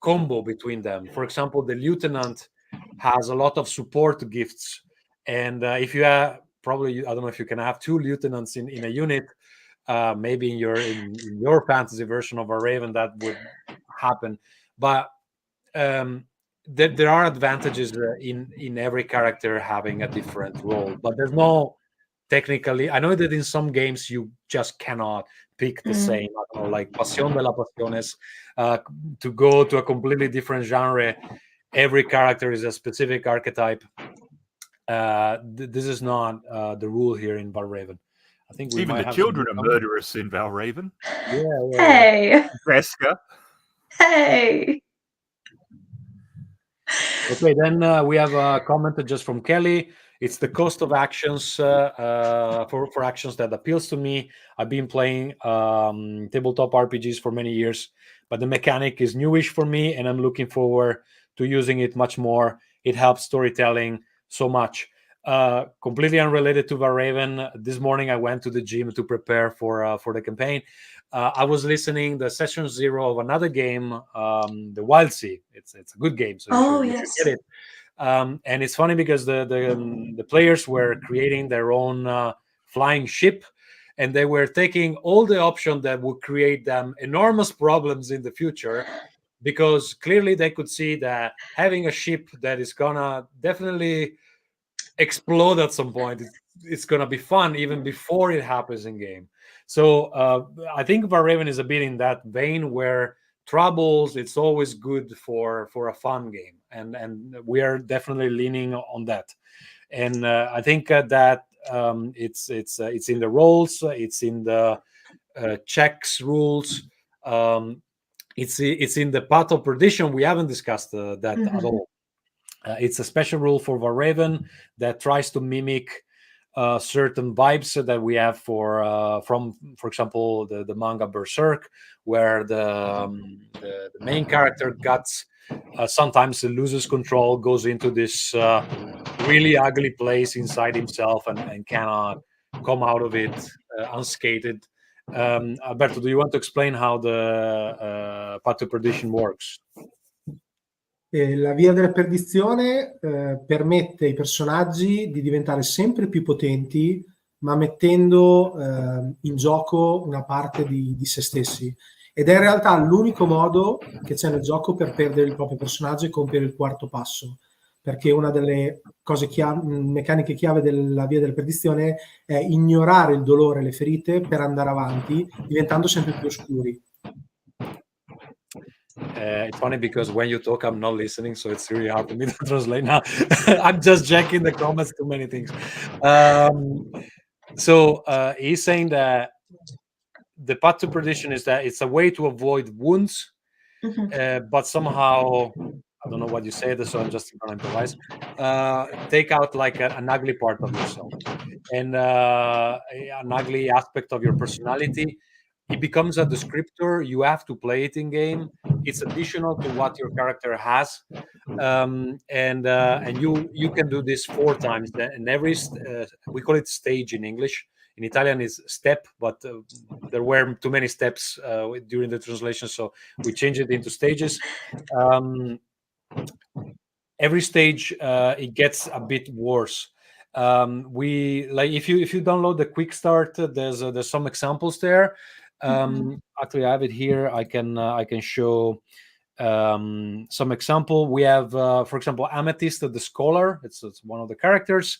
combo between them. For example, the lieutenant has a lot of support gifts, and if you have probably, I don't know if you can have 2 lieutenants in a unit. Maybe in your fantasy version of Valraven that would happen, but there are advantages in every character having a different role. But there's no technically. I know that in some games you just cannot pick the same. I don't know, like Pasión de las Pasiones, to go to a completely different genre. Every character is a specific archetype. This is not the rule here in Valraven. I think we even the children are murderous in Valraven. Yeah. Hey. Veska. Hey. Okay, then we have a comment just from Kelly. It's the cost of actions for actions that appeals to me. I've been playing tabletop RPGs for many years, but the mechanic is newish for me, and I'm looking forward to using it much more. It helps storytelling so much. Completely unrelated to Valraven, this morning I went to the gym to prepare for the campaign. I was listening the session 0 of another game, the Wild Sea. It's a good game, so you should get it. And it's funny because the players were creating their own flying ship, and they were taking all the options that would create them enormous problems in the future, because clearly they could see that having a ship that is gonna definitely explode at some point, it's gonna be fun even before it happens in game. So I think Valraven is a bit in that vein, where troubles, it's always good for a fun game, and we are definitely leaning on that. And I think that it's in the roles, it's in the checks rules, it's in the path of perdition. We haven't discussed that at all. It's a special rule for Valraven that tries to mimic certain vibes that we have from, for example, the manga Berserk, where the main character Guts sometimes loses control, goes into this really ugly place inside himself, and cannot come out of it unscathed. Alberto, do you want to explain how the Path to Perdition works? La via della perdizione permette ai personaggi di diventare sempre più potenti, ma mettendo in gioco una parte di se stessi. ed è in realtà l'unico modo che c'è nel gioco per perdere il proprio personaggio e compiere il quarto passo, perché una delle cose meccaniche chiave della via della perdizione è ignorare il dolore e le ferite per andare avanti, diventando sempre più oscuri. It's funny because when you talk, I'm not listening, so it's really hard for me to translate now. I'm just checking the comments, too many things. So he's saying that the path to perdition is that it's a way to avoid wounds, but somehow, I don't know what you said, so I'm just going to improvise, take out like an ugly part of yourself and an ugly aspect of your personality. It becomes a descriptor. You have to play it in game. It's additional to what your character has, and you can do this 4 times. And every we call it stage in English. In Italian, is step, but there were too many steps during the translation, so we changed it into stages. Every stage it gets a bit worse. We like if you download the quick start, there's some examples there. Actually, I have it here. I can show some example. We have, for example, Amethyst, the scholar. It's one of the characters.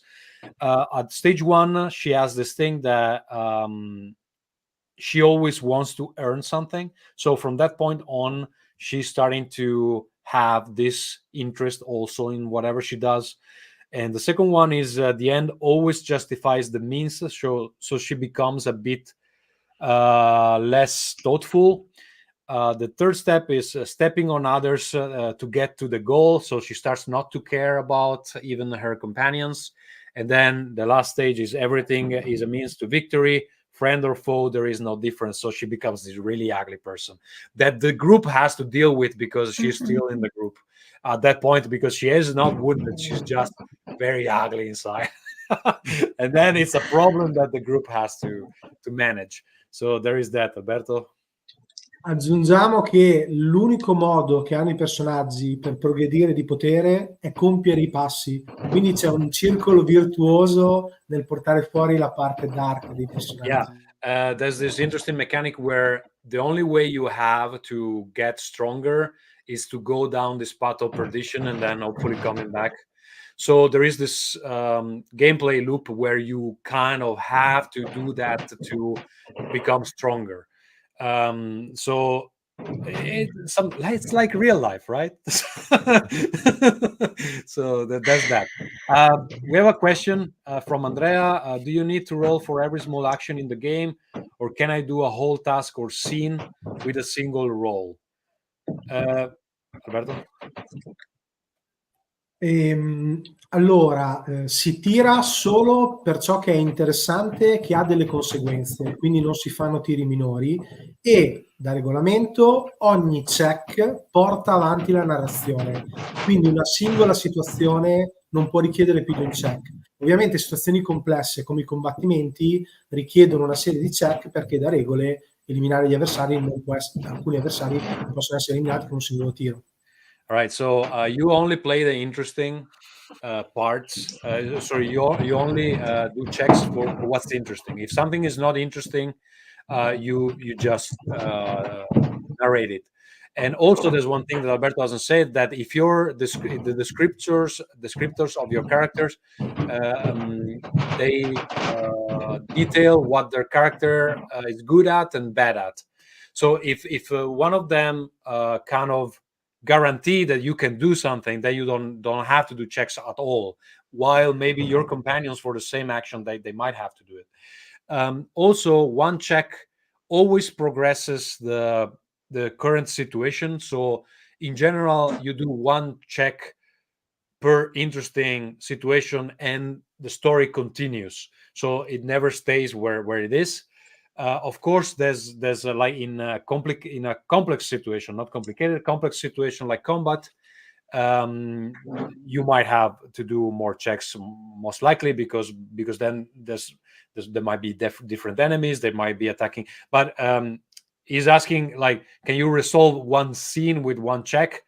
At stage 1, she has this thing that she always wants to earn something. So from that point on, she's starting to have this interest also in whatever she does. And the second one is the end always justifies the means. So she becomes a bit less thoughtful. The third step is stepping on others to get to the goal. So she starts not to care about even her companions. And then the last stage is everything is a means to victory. Friend or foe, there is no difference. So she becomes this really ugly person that the group has to deal with because she's still in the group at that point, because she is not wounded. She's just very ugly inside. And then it's a problem that the group has to manage. So there is that, Alberto. Aggiungiamo che l'unico modo che hanno i personaggi per progredire di potere è compiere i passi, quindi c'è un circolo virtuoso nel portare fuori la parte dark dei personaggi. Yeah, there's this interesting mechanic where the only way you have to get stronger is to go down this path of perdition and then hopefully coming back. So there is this gameplay loop where you kind of have to do that to become stronger. So it's like real life, right? So that's that. We have a question from Andrea. Do you need to roll for every small action in the game, or can I do a whole task or scene with a single roll? Alberto? Allora, si tira solo per ciò che è interessante, che ha delle conseguenze, quindi non si fanno tiri minori, e da regolamento ogni check porta avanti la narrazione, quindi una singola situazione non può richiedere più di un check. Ovviamente situazioni complesse come i combattimenti richiedono una serie di check, perché da regole eliminare gli avversari non può essere, alcuni avversari possono essere eliminati con un singolo tiro. All right, so you only play the interesting parts. Sorry, you only do checks for what's interesting. If something is not interesting, you just narrate it. And also, there's one thing that Alberto hasn't said, that if you're the descriptors of your characters, they detail what their character is good at and bad at. So if one of them kind of guarantee that you can do something, that you don't have to do checks at all, while maybe your companions for the same action they might have to do it. Also, one check always progresses the current situation. So in general, you do one check per interesting situation and the story continues, so it never stays where it is. Of course, there's like in a complex situation, not complicated, complex situation like combat, you might have to do more checks, most likely, because then there might be different enemies, they might be attacking. But he's asking, like, can you resolve one scene with one check?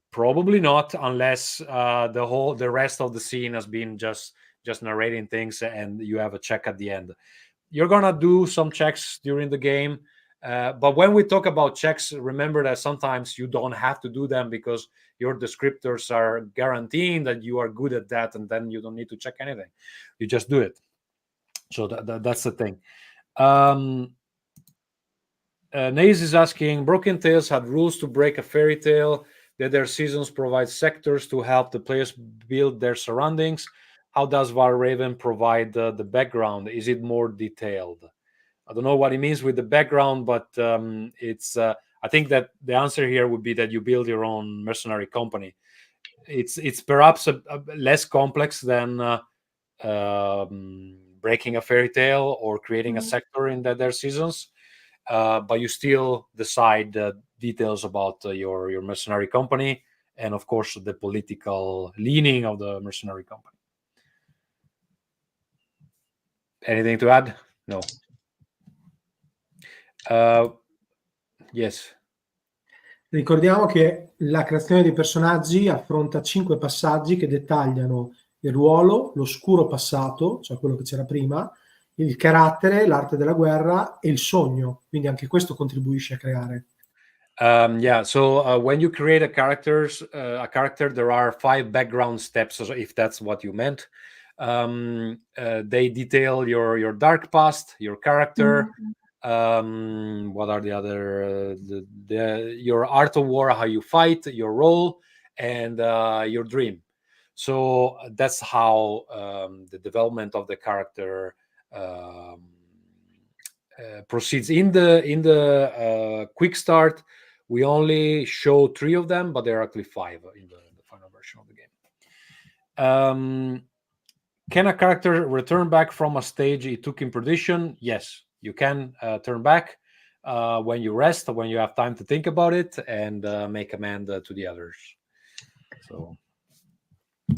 Probably not, unless the rest of the scene has been just narrating things and you have a check at the end. You're gonna do some checks during the game, But when we talk about checks, remember that sometimes you don't have to do them because your descriptors are guaranteeing that you are good at that, and then you don't need to check anything. You just do it. So that's the thing. Naze is asking, Broken Tales had rules to break a fairy tale, that their seasons provide sectors to help the players build their surroundings. How does Valraven provide the background? Is it more detailed? I don't know what he means with the background, but it's. I think that the answer here would be that you build your own mercenary company. It's perhaps a less complex than breaking a fairy tale or creating a sector in their seasons, but you still decide the details about your mercenary company and, of course, the political leaning of the mercenary company. Anything to add? No. Yes. Ricordiamo che la creazione dei personaggi affronta 5 passaggi che dettagliano il ruolo, l'oscuro passato, cioè quello che c'era prima, il carattere, l'arte della guerra e il sogno. Quindi anche questo contribuisce a creare. Yeah, so when you create a character, there are 5 background steps, if that's what you meant. They detail your dark past, your character. What are the other your art of war, how you fight, your role, and your dream. So that's how the development of the character proceeds. In the quick start, we only show 3 of them, but there are actually 5 in the final version of the game. Can a character return back from a stage it took in perdition? Yes, you can turn back when you rest, when you have time to think about it, and make amend to the others. So,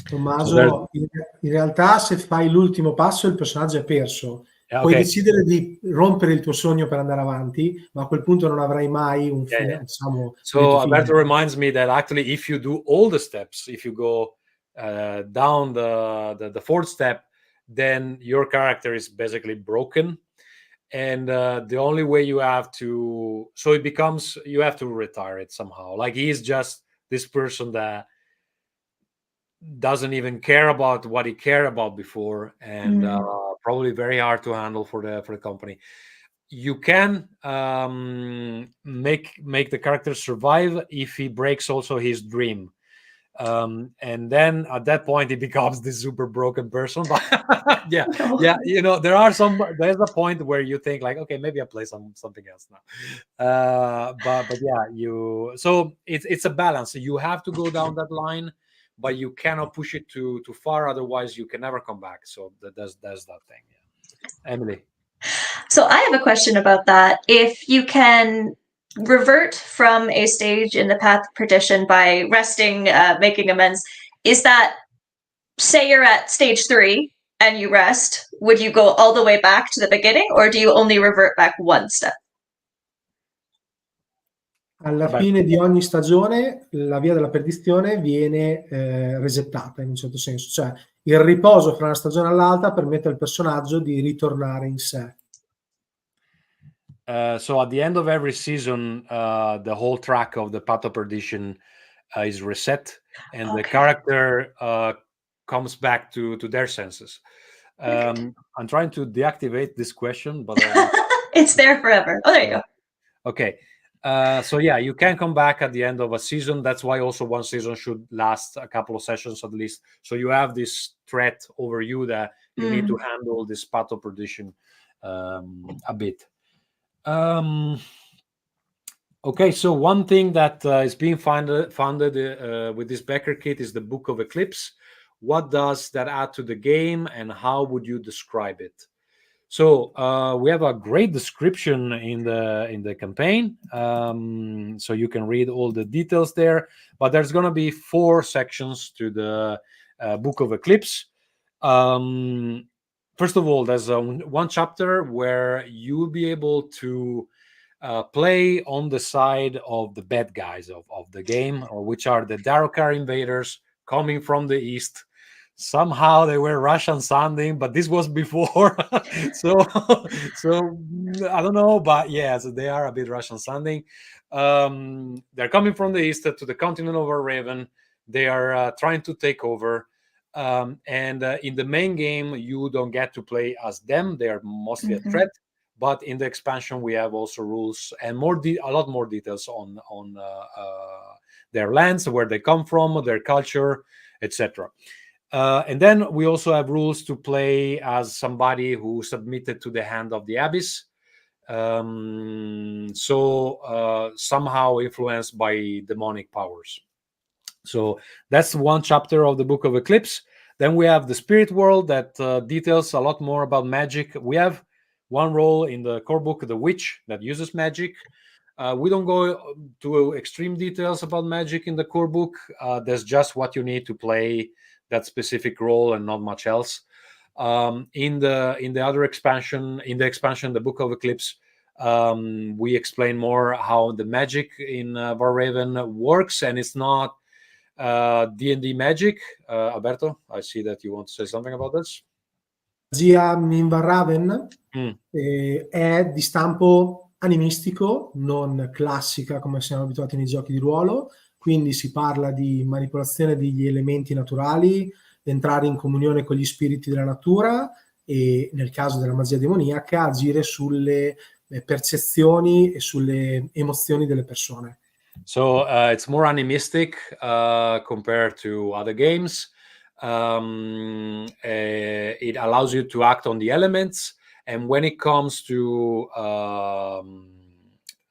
Tommaso, in realtà se fai l'ultimo passo il personaggio è perso. Puoi decidere di rompere il tuo sogno per andare avanti, ma a quel punto non avrai mai un fine. Diciamo, so Alberto reminds me that actually if you do all the steps, if you go down the 4th step, then your character is basically broken, and the only way you have to, so it becomes, you have to retire it somehow. Like he's just this person that doesn't even care about what he cared about before, and probably very hard to handle for the company. You can make the character survive if he breaks also his dream. And then at that point he becomes this super broken person. But yeah, you know, there's a point where you think like, okay, maybe I play something else now. But yeah, so it's a balance. You have to go down that line, but you cannot push it too far, otherwise you can never come back. So there's that thing. Yeah. Emily. So I have a question about that. If you can revert from a stage in the path of perdition by resting, making amends, is that, say you're at stage 3 and you rest, would you go all the way back to the beginning, or do you only revert back 1 step? Alla fine di ogni stagione la via della perdizione viene resettata in un certo senso, cioè il riposo fra una stagione all'altra permette al personaggio di ritornare in sé. So at the end of every season, the whole track of the Path of Perdition is reset, and the character comes back to their senses. I'm trying to deactivate this question, but it's there forever. Oh, there you go. Okay. So yeah, you can come back at the end of a season. That's why also one season should last a couple of sessions at least. So you have this threat over you that you need to handle this Path of Perdition a bit. Okay, so one thing that is being funded with this Backerkit is the Book of Eclipse. What does that add to the game, and how would you describe it? So we have a great description in the campaign, so you can read all the details there. But there's going to be 4 sections to the Book of Eclipse. First of all, there's one chapter where you'll be able to play on the side of the bad guys of the game, which are the Darokar invaders coming from the east somehow they were Russian sounding, but this was before. so I don't know, but yeah, so they are a bit Russian sounding. They're coming from the east to the continent of Valraven. They are trying to take over. And in the main game, you don't get to play as them. They are mostly a threat. But in the expansion, we have also rules and a lot more details on their lands, where they come from, their culture, etc. And then we also have rules to play as somebody who submitted to the hand of the abyss. Somehow influenced by demonic powers. So that's one chapter of the Book of Eclipse. Then we have the spirit world that details a lot more about magic. We have one role in the core book, the witch, that uses magic. We don't go to extreme details about magic in the core book. There's just what you need to play that specific role and not much else. In the other expansion, the Book of Eclipse, we explain more how the magic in Valraven works, and it's not D&D magic. Alberto, I see that you want to say something about this. Magia in Valraven è di stampo animistico, non classica come siamo abituati nei giochi di ruolo, quindi si parla di manipolazione degli elementi naturali, entrare in comunione con gli spiriti della natura e, nel caso della magia demoniaca, agire sulle percezioni e sulle emozioni delle persone. So it's more animistic compared to other games. It allows you to act on the elements, and when it comes to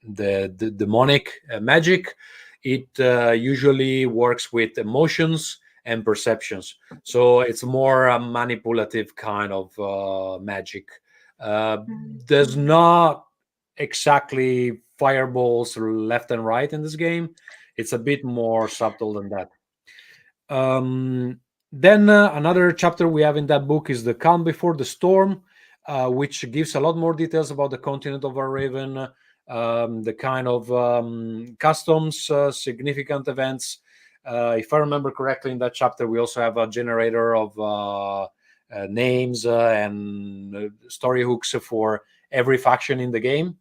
the demonic magic, it usually works with emotions and perceptions. So it's more a manipulative kind of magic. There's not exactly fireballs left and right in this game. It's a bit more subtle than that. Then another chapter we have in that book is the Calm Before the Storm, which gives a lot more details about the continent of Valraven, the kind of customs, significant events. If I remember correctly, in that chapter, we also have a generator of names and story hooks for every faction in the game.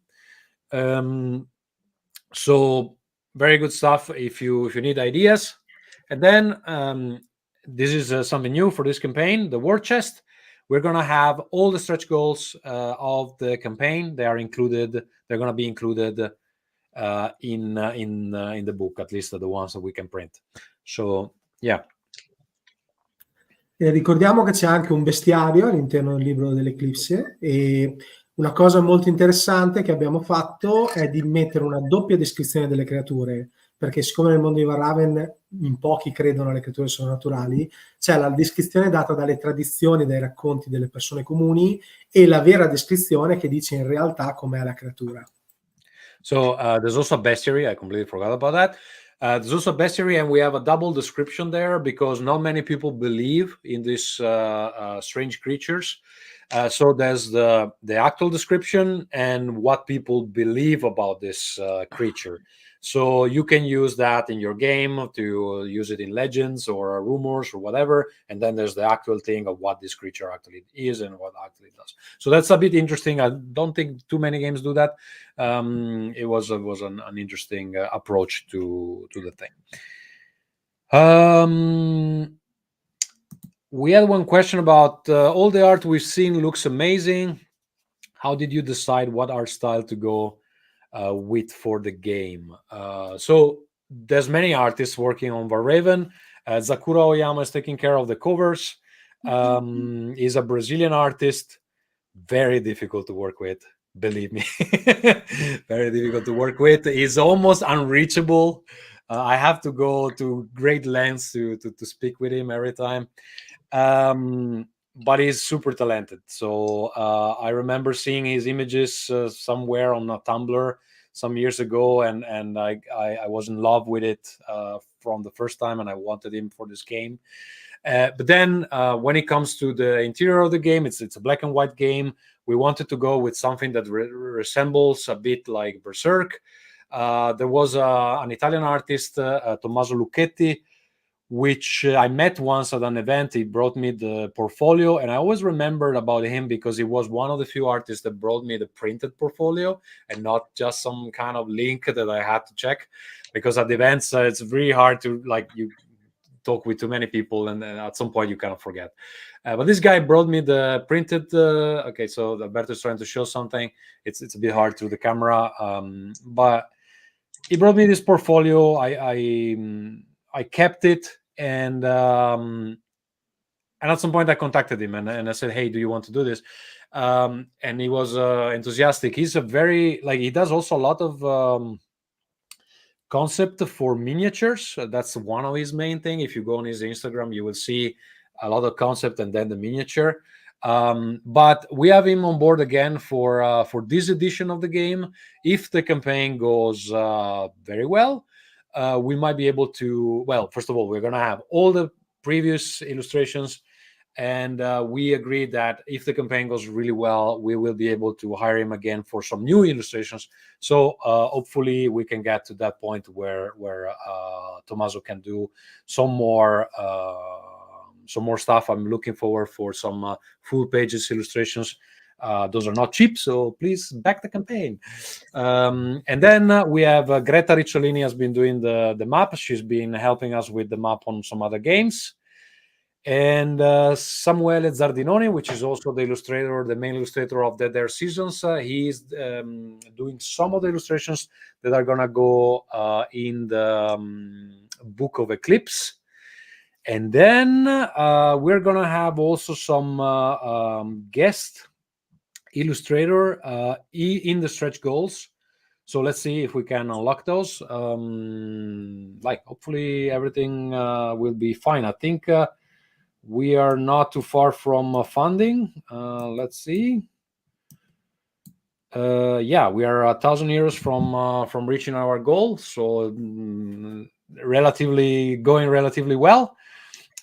So very good stuff if you need ideas. And then this is something new for this campaign, the war chest. We're going to have all the stretch goals of the campaign. They are included. They're going to be included in the book, at least the ones that we can print. So yeah. Ricordiamo che c'è anche un bestiario all'interno del libro dell'Eclipse, e una cosa molto interessante che abbiamo fatto è di mettere una doppia descrizione delle creature, perché siccome nel mondo di Valraven in pochi credono alle creature soprannaturali, c'è la descrizione data dalle tradizioni, dai racconti delle persone comuni, e la vera descrizione che dice in realtà com'è la creatura. So there's also a bestiary. I completely forgot about that. There's also a bestiary, and we have a double description there because not many people believe in these strange creatures. So there's the actual description and what people believe about this creature. So you can use that in your game to use it in legends or rumors or whatever. And then there's the actual thing of what this creature actually is and what actually does. So that's a bit interesting. I don't think too many games do that. It was an interesting approach to the thing. We had one question about all the art we've seen looks amazing. How did you decide what art style to go with for the game? So there's many artists working on Valraven. Zakura Oyama is taking care of the covers. He's a Brazilian artist. Very difficult to work with, believe me. Very difficult to work with. He's almost unreachable. I have to go to great lengths to speak with him every time. But he's super talented. So I remember seeing his images somewhere on a Tumblr some years ago, and I was in love with it from the first time, and I wanted him for this game. But then when it comes to the interior of the game, it's a black and white game. We wanted to go with something that resembles a bit like Berserk. There was an Italian artist, Tommaso Lucchetti, which I met once at an event. He brought me the portfolio, and I always remembered about him because he was one of the few artists that brought me the printed portfolio and not just some kind of link that I had to check. Because at the events, it's very hard to you talk with too many people, and at some point you kind of forget. But this guy brought me the printed. Okay, so Alberto is trying to show something. It's a bit hard through the camera, but he brought me this portfolio. I kept it, and at some point I contacted him and I said, "Hey, do you want to do this?" And he was enthusiastic. He's a very he does also a lot of concept for miniatures. That's one of his main thing. If you go on his Instagram, you will see a lot of concept and then the miniature. But we have him on board again for this edition of the game. If the campaign goes very well, we might be able to. Well, first of all, we're going to have all the previous illustrations, and we agreed that if the campaign goes really well, we will be able to hire him again for some new illustrations. So hopefully we can get to that point where Tommaso can do some more stuff. I'm looking forward for some full pages illustrations. Those are not cheap, so please back the campaign. And then we have Greta Ricciolini has been doing the map. She's been helping us with the map on some other games. And Samuele Zardinoni, which is also the main illustrator of Dead Air Seasons, he's doing some of the illustrations that are going to go in the Book of Eclipse. And then we're going to have also some guest illustrator in the stretch goals. So let's see if we can unlock those. Hopefully everything will be fine. I think we are not too far from funding. Let's see. Yeah, we are 1,000 euros from reaching our goal. So going relatively well.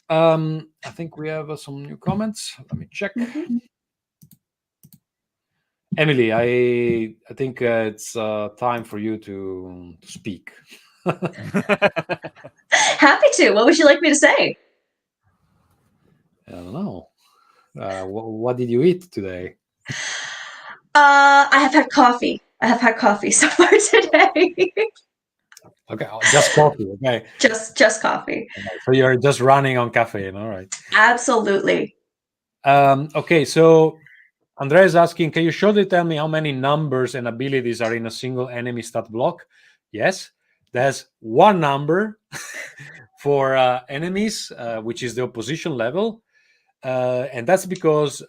I think we have some new comments. Let me check. Mm-hmm. Emily, I think it's time for you to speak. Happy to. What would you like me to say? I don't know. What did you eat today? I have had coffee. I have had coffee so far today. Okay, just coffee. Okay, just coffee. So you're just running on caffeine. All right. Absolutely. Okay, so Andrea is asking, can you shortly tell me how many numbers and abilities are in a single enemy stat block? Yes, there's one number for enemies, which is the opposition level. And that's because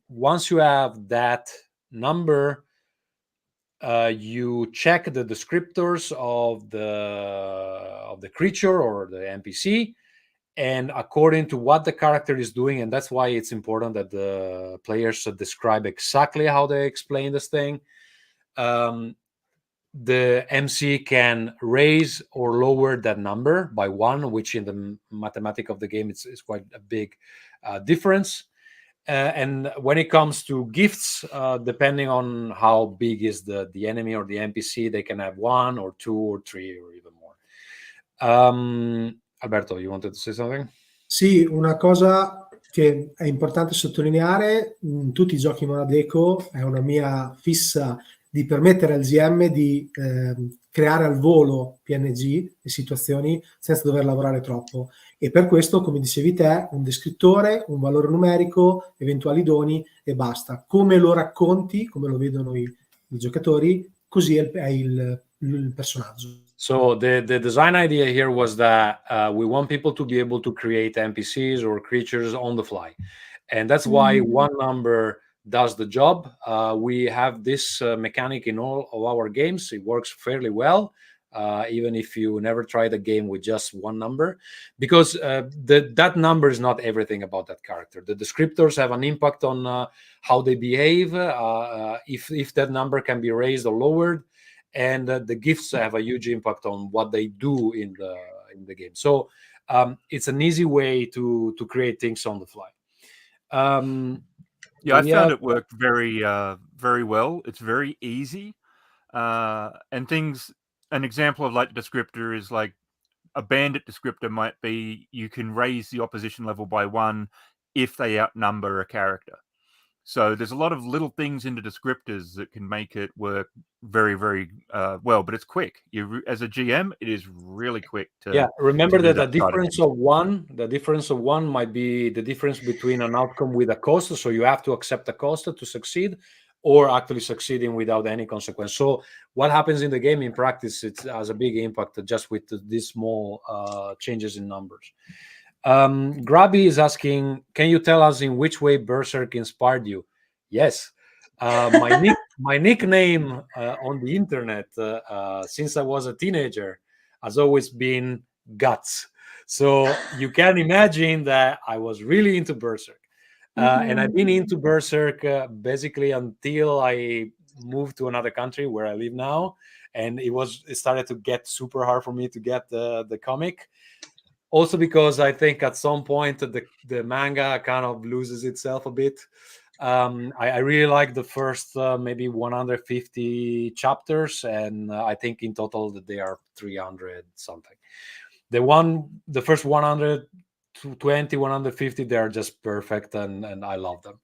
once you have that number, you check the descriptors of the creature or the NPC, and according to what the character is doing, and that's why it's important that the players describe exactly how they explain this thing. The MC can raise or lower that number by one, which in the mathematics of the game is quite a big difference. And when it comes to gifts, depending on how big is the enemy or the NPC, they can have 1 or 2 or 3 or even more. Alberto, you wanted to say something? Sì, una cosa che è importante sottolineare, in tutti i giochi Monadeco è una mia fissa di permettere al GM di creare al volo PNG e situazioni senza dover lavorare troppo, e per questo, come dicevi te, un descrittore, un valore numerico, eventuali doni e basta. Come lo racconti, come lo vedono i giocatori, così è il personaggio. So the design idea here was that we want people to be able to create NPCs or creatures on the fly, and that's why one number does the job. We have this mechanic in all of our games. It works fairly well, even if you never tried a game with just one number, because that number is not everything about that character. The descriptors have an impact on how they behave, if that number can be raised or lowered, and the gifts have a huge impact on what they do in the game. So it's an easy way to create things on the fly. Yeah, I found it worked very well. It's very easy, and an example of like the descriptor is like a bandit descriptor might be you can raise the opposition level by 1 if they outnumber a character. So there's a lot of little things in the descriptors that can make it work very, very well, but it's quick. As a GM, it is really quick to remember to that the difference of one might be the difference between an outcome with a cost, so you have to accept a cost to succeed, or actually succeeding without any consequence. So what happens in the game in practice, it has a big impact just with these small changes in numbers. Grabby is asking, can you tell us in which way Berserk inspired you? Yes. My nickname on the internet since I was a teenager has always been Guts. So you can imagine that I was really into Berserk. And I've been into Berserk basically until I moved to another country where I live now. And it started to get super hard for me to get the comic. Also because I think at some point the manga kind of loses itself a bit. I really like the first maybe 150 chapters, and I think in total that they are 300 something. The first 120, 150, they are just perfect, and I love them.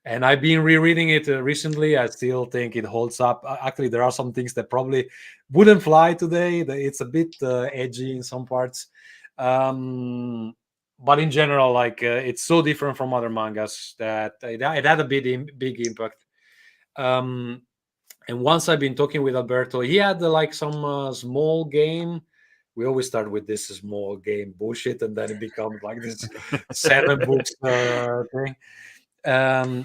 And I've been rereading it recently. I still think it holds up. Actually, there are some things that probably wouldn't fly today. It's a bit edgy in some parts. But in general, like it's so different from other mangas that it had a big impact. And once I've been talking with Alberto, he had like some small game. We always start with this small game bullshit, and then it becomes like this 7 books thing.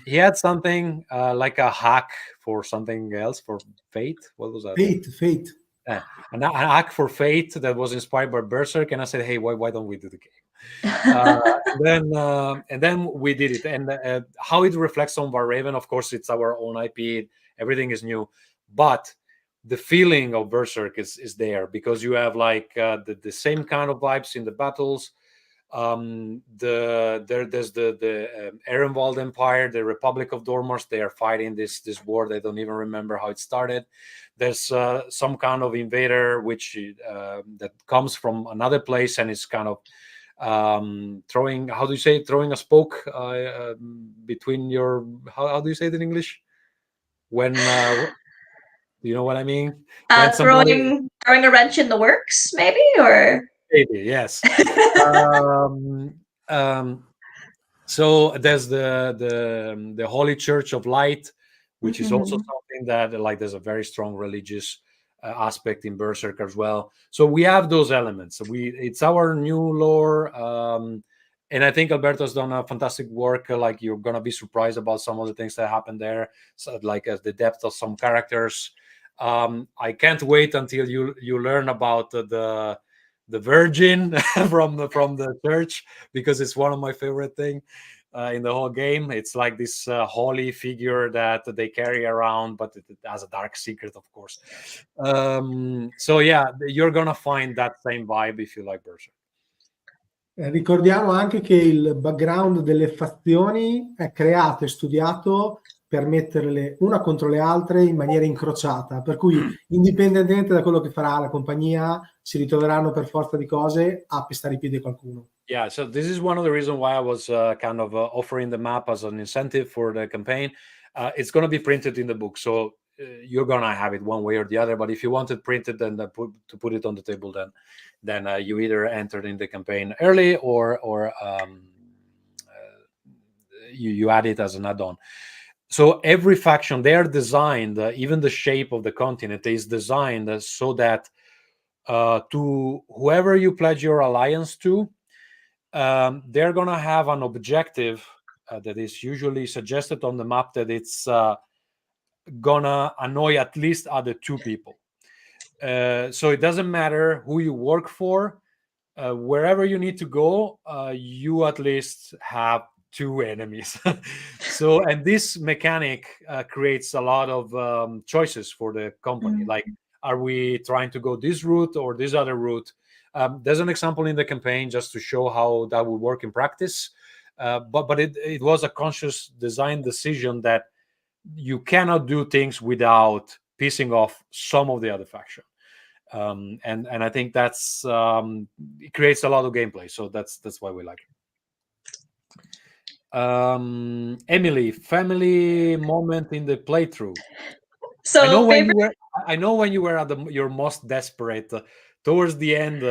He had something like a hack for something else, for Fate. What was that? Fate. An hack for Fate that was inspired by Berserk, and I said, "Hey, why don't we do the game?" And then we did it. And how it reflects on Valraven, of course, it's our own IP. Everything is new, but the feeling of Berserk is there because you have like the same kind of vibes in the battles. There's the Ehrenwald Empire, the Republic of Dormers. They are fighting this war. They don't even remember how it started. There's some kind of invader which that comes from another place and is kind of throwing, how do you say it? Throwing a spoke between your, how do you say it in English? When do you know what I mean? When throwing a wrench in the works, maybe, or maybe, yes. So there's the Holy Church of Light, which is also something that like there's a very strong religious aspect in Berserk as well. So we have those elements. It's our new lore, and I think Alberto's done a fantastic work. Like you're gonna be surprised about some of the things that happen there, so like the depth of some characters. I can't wait until you learn about the Virgin from the church, because it's one of my favorite things in the whole game. It's like this holy figure that they carry around, but it has a dark secret, of course. So yeah, you're gonna find that same vibe if you like Berserk. Ricordiamo anche che il background delle fazioni è creato e studiato per metterle una contro le altre in maniera incrociata, per cui indipendentemente da quello che farà la compagnia si ritroveranno per forza di cose a pestare i piedi a qualcuno. Yeah, so this is one of the reasons why I was kind of offering the map as an incentive for the campaign. It's going to be printed in the book, so you're going to have it one way or the other. But if you want it printed and to put it on the table, then you either entered in the campaign early or you add it as an add-on. So every faction, they are designed, even the shape of the continent is designed so that to whoever you pledge your alliance to, they're going to have an objective that is usually suggested on the map, that it's gonna annoy at least other 2 people. So it doesn't matter who you work for, wherever you need to go, you at least have 2 enemies. So, and this mechanic creates a lot of choices for the company. Like, are we trying to go this route or this other route? There's an example in the campaign just to show how that would work in practice. But it was a conscious design decision that you cannot do things without pissing off some of the other faction. and I think that's it creates a lot of gameplay. So that's why we like it. Emily, family moment in the playthrough. So I know when you were at your most desperate towards the end,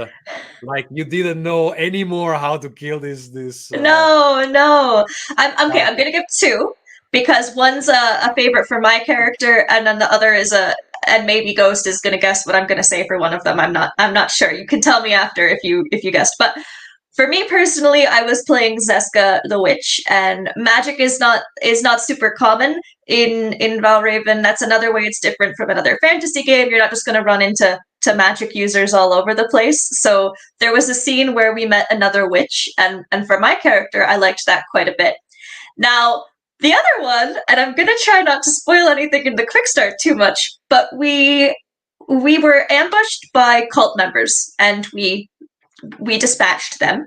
like you didn't know anymore how to kill this. No. I'm okay. I'm gonna give two because one's a favorite for my character, and then the other is and maybe Ghost is gonna guess what I'm gonna say for one of them. I'm not sure. You can tell me after if you guessed. But for me personally, I was playing Zeska the Witch, and magic is not super common in Valraven. That's another way it's different from another fantasy game. You're not just going to run into magic users all over the place. So there was a scene where we met another witch, and for my character, I liked that quite a bit. Now, the other one, and I'm going to try not to spoil anything in the quick start too much, but we were ambushed by cult members, and we dispatched them.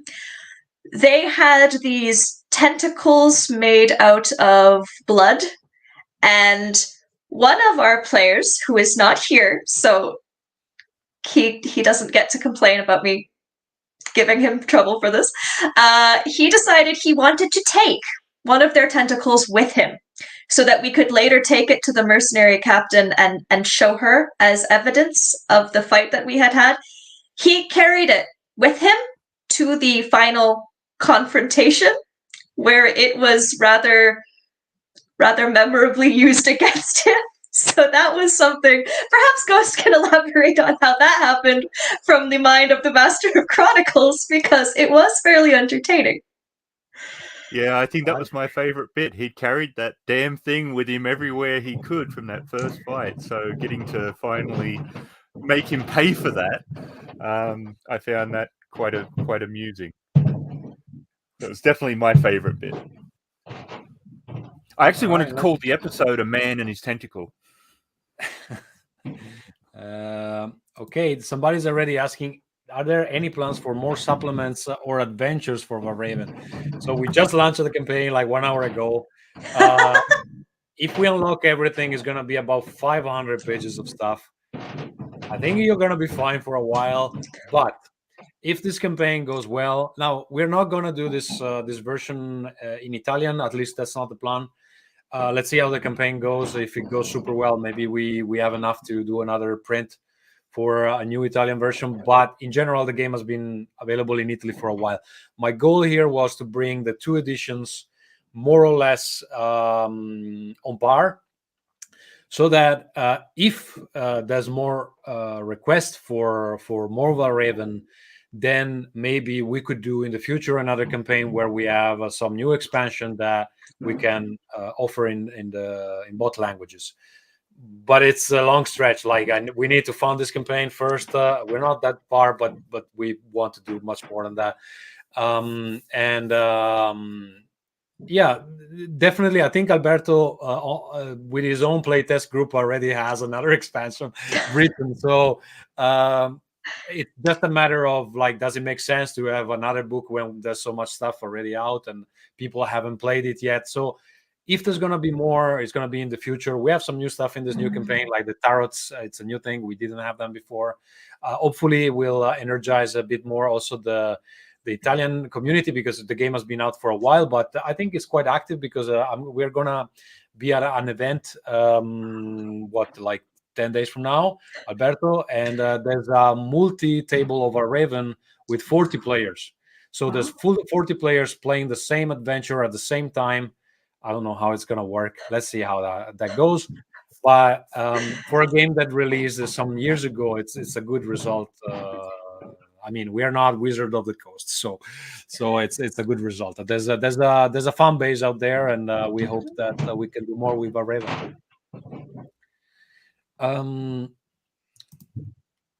They had these tentacles made out of blood, and one of our players, who is not here, so he doesn't get to complain about me giving him trouble for this, he decided he wanted to take one of their tentacles with him so that we could later take it to the mercenary captain and show her as evidence of the fight that we had. He carried it with him to the final confrontation, where it was rather memorably used against him. So that was something. Perhaps Ghost can elaborate on how that happened from the mind of the Master of Chronicles, because it was fairly entertaining. Yeah, I think that was my favorite bit. He carried that damn thing with him everywhere he could from that first fight. So getting to finally make him pay for that, I found that quite amusing. It was definitely my favorite bit. I actually wanted to call the episode "A Man and His Tentacle." Okay, somebody's already asking, are there any plans for more supplements or adventures for Valraven? So we just launched the campaign like 1 hour ago. If we unlock everything, it's going to be about 500 pages of stuff. I think you're going to be fine for a while, but if this campaign goes well, now we're not going to do this version in Italian. At least that's not the plan. Let's see how the campaign goes. If it goes super well, maybe we have enough to do another print for a new Italian version. But in general, the game has been available in Italy for a while. My goal here was to bring the two editions more or less on par, so that if there's more requests for more Valraven, then maybe we could do in the future another campaign where we have some new expansion that we can offer in both languages. But it's a long stretch. Like we need to fund this campaign first. We're not that far, but we want to do much more than that. Yeah, definitely. I think Alberto, with his own playtest group, already has another expansion written. So it's just a matter of like, does it make sense to have another book when there's so much stuff already out and people haven't played it yet? So if there's going to be more, it's going to be in the future. We have some new stuff in this new campaign, like the tarots. It's a new thing. We didn't have them before. Hopefully, we'll energize a bit more also the Italian community, because the game has been out for a while, but I think it's quite active because we're going to be at an event, like 10 days from now, Alberto, and there's a multi-table of Valraven with 40 players. So there's 40 players playing the same adventure at the same time. I don't know how it's going to work. Let's see how that goes. But for a game that released some years ago, it's a good result. I mean, we are not Wizard of the Coast, so it's a good result. There's a fan base out there, and we hope that we can do more with Valraven.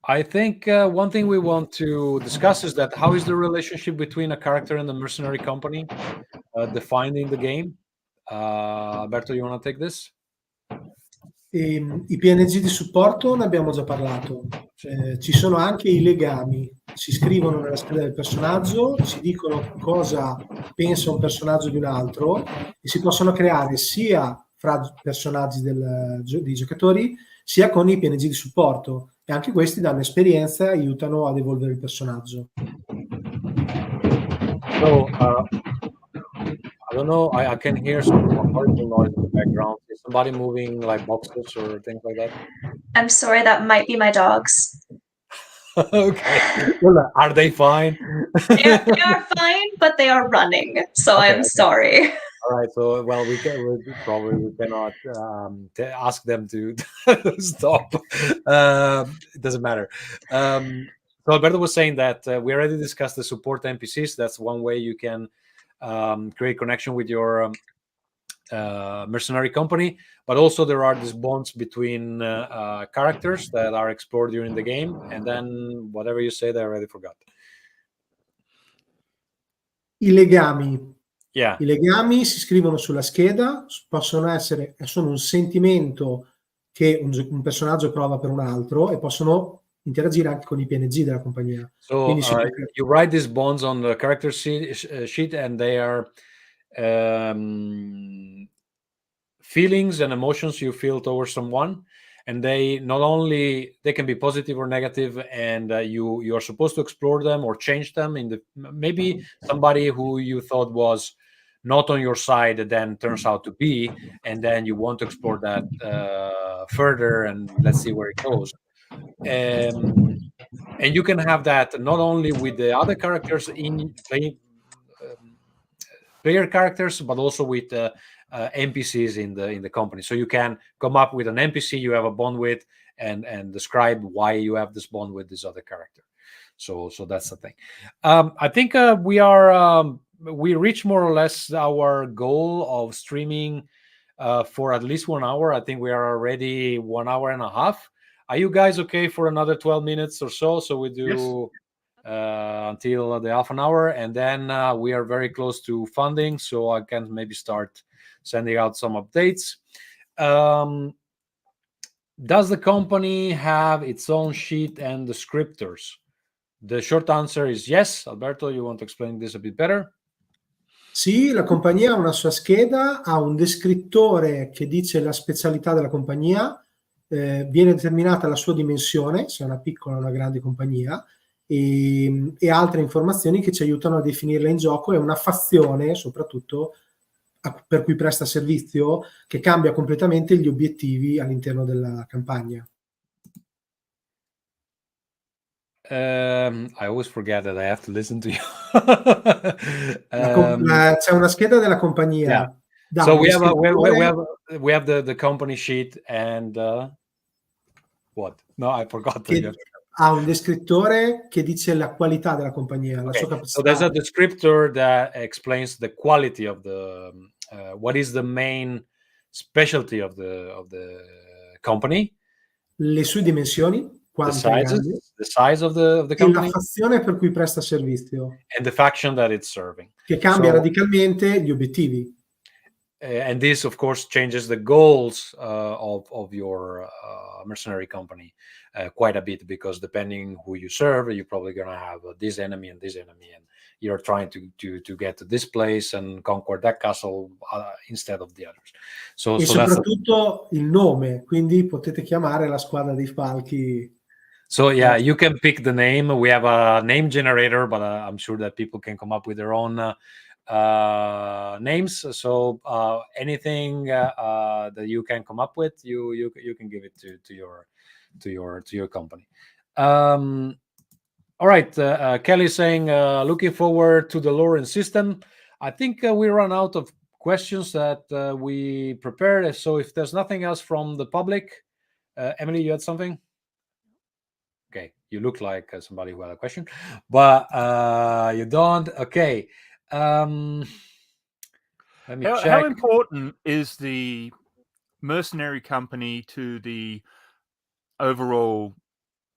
I think one thing we want to discuss is that how is the relationship between a character and the mercenary company defined in the game? Alberto, you want to take this? I PNG di supporto ne abbiamo già parlato, cioè, ci sono anche i legami, si scrivono nella scheda del personaggio, si dicono cosa pensa un personaggio di un altro e si possono creare sia fra personaggi dei giocatori sia con i PNG di supporto. e anche questi danno esperienza e aiutano ad evolvere il personaggio. So, I don't know, I can hear some horrible noise in the background. Is somebody moving like boxes or things like that? I'm sorry, that might be my dogs. Okay. Well, are they fine? They are fine, but they are running, so Okay, I'm sorry. All right. So, well, we cannot ask them to stop. It doesn't matter. So Alberto was saying that we already discussed the support NPCs. That's one way you can create connection with your mercenary company. But also there are these bonds between characters that are explored during the game. And then whatever you said, I already forgot. I legami. Yeah. I legami si scrivono sulla scheda, sono un sentimento che un personaggio prova per un altro e possono interagire anche con i PNG della compagnia. So you write these bonds on the character sheet, and they are feelings and emotions you feel towards someone, and they can be positive or negative, and you are supposed to explore them or change them. Maybe somebody who you thought was not on your side then turns out to be, and then you want to explore that further, and let's see where it goes. And you can have that not only with the other characters in player characters, but also with NPCs in the company. So you can come up with an NPC you have a bond with, and describe why you have this bond with this other character. So that's the thing. I think we reached more or less our goal of streaming for at least 1 hour. I think we are already 1 hour and a half. Are you guys okay for another 12 minutes or so? So we do until the half an hour, and then we are very close to funding, so I can maybe start sending out some updates. Does the company have its own sheet and descriptors? The short answer is yes. Alberto, you want to explain this a bit better? Sì, la compagnia ha una sua scheda, ha un descrittore che dice la specialità della compagnia, viene determinata la sua dimensione, se è una piccola o una grande compagnia, e altre informazioni che ci aiutano a definirla in gioco, e una fazione soprattutto per cui presta servizio, che cambia completamente gli obiettivi all'interno della campagna. I always forget that I have to listen to you. C'è una scheda della compagnia. Yeah. So we have the company sheet and what? No, I forgot. Ha un descrittore che dice la qualità della compagnia, la sua capacità. So there's a descriptor that explains the quality of the what is the main specialty of the company, le sue dimensioni, the size of the company, e la fazione per cui presta servizio, and the faction that it's serving, che cambia radicalmente gli obiettivi. And this, of course, changes the goals of your mercenary company quite a bit, because depending who you serve, you're probably going to have this enemy, and you're trying to get to this place and conquer that castle instead of the others. E soprattutto il nome, quindi potete chiamare la squadra dei falchi. So yeah, you can pick the name. We have a name generator, but I'm sure that people can come up with their own names. So anything that you can come up with, you can give it to your company. All right, Kelly saying looking forward to the lore and system. I think we run out of questions that we prepared. So if there's nothing else from the public, Emily, you had something? Okay, you look like somebody who had a question, but you don't. Okay. Let me check. How important is the mercenary company to the overall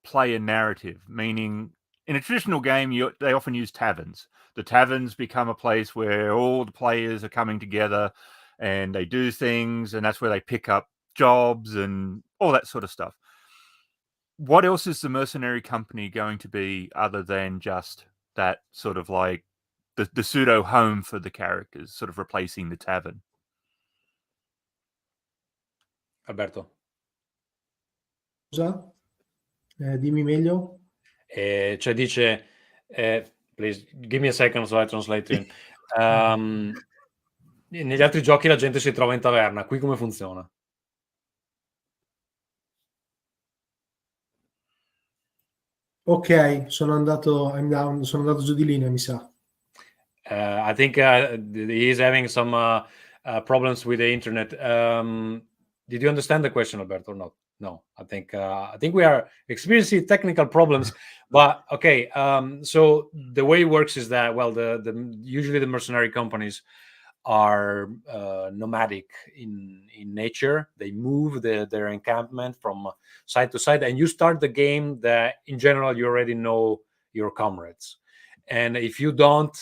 player narrative? Meaning, in a traditional game, they often use taverns. The taverns become a place where all the players are coming together and they do things, and that's where they pick up jobs and all that sort of stuff. What else is the mercenary company going to be other than just that sort of like the pseudo home for the characters, sort of replacing the tavern? Alberto. Dimmi meglio. Cioè dice, please give me a second so I translate to him. Negli altri giochi la gente si trova in taverna, qui come funziona? Ok, sono andato giù di linea, mi sa. I think he is having some problems with the internet. Did you understand the question, Alberto, or not? No, I think we are experiencing technical problems. But okay, so the way it works is that, well, usually the mercenary companies are nomadic in nature. They move their encampment from side to side, and you start the game that in general you already know your comrades. And if you don't,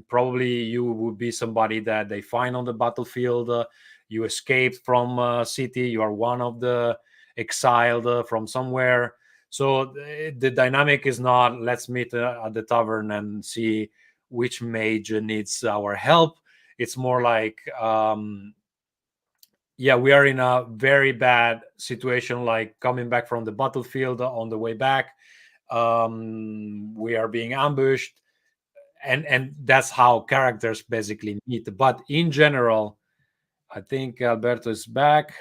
probably you would be somebody that they find on the battlefield. You escaped from a city. You are one of the exiled from somewhere. So the dynamic is not, let's meet at the tavern and see which mage needs our help. It's more like, yeah, we are in a very bad situation, like coming back from the battlefield. On the way back, we are being ambushed, and that's how characters basically meet. But in general, I think Alberto is back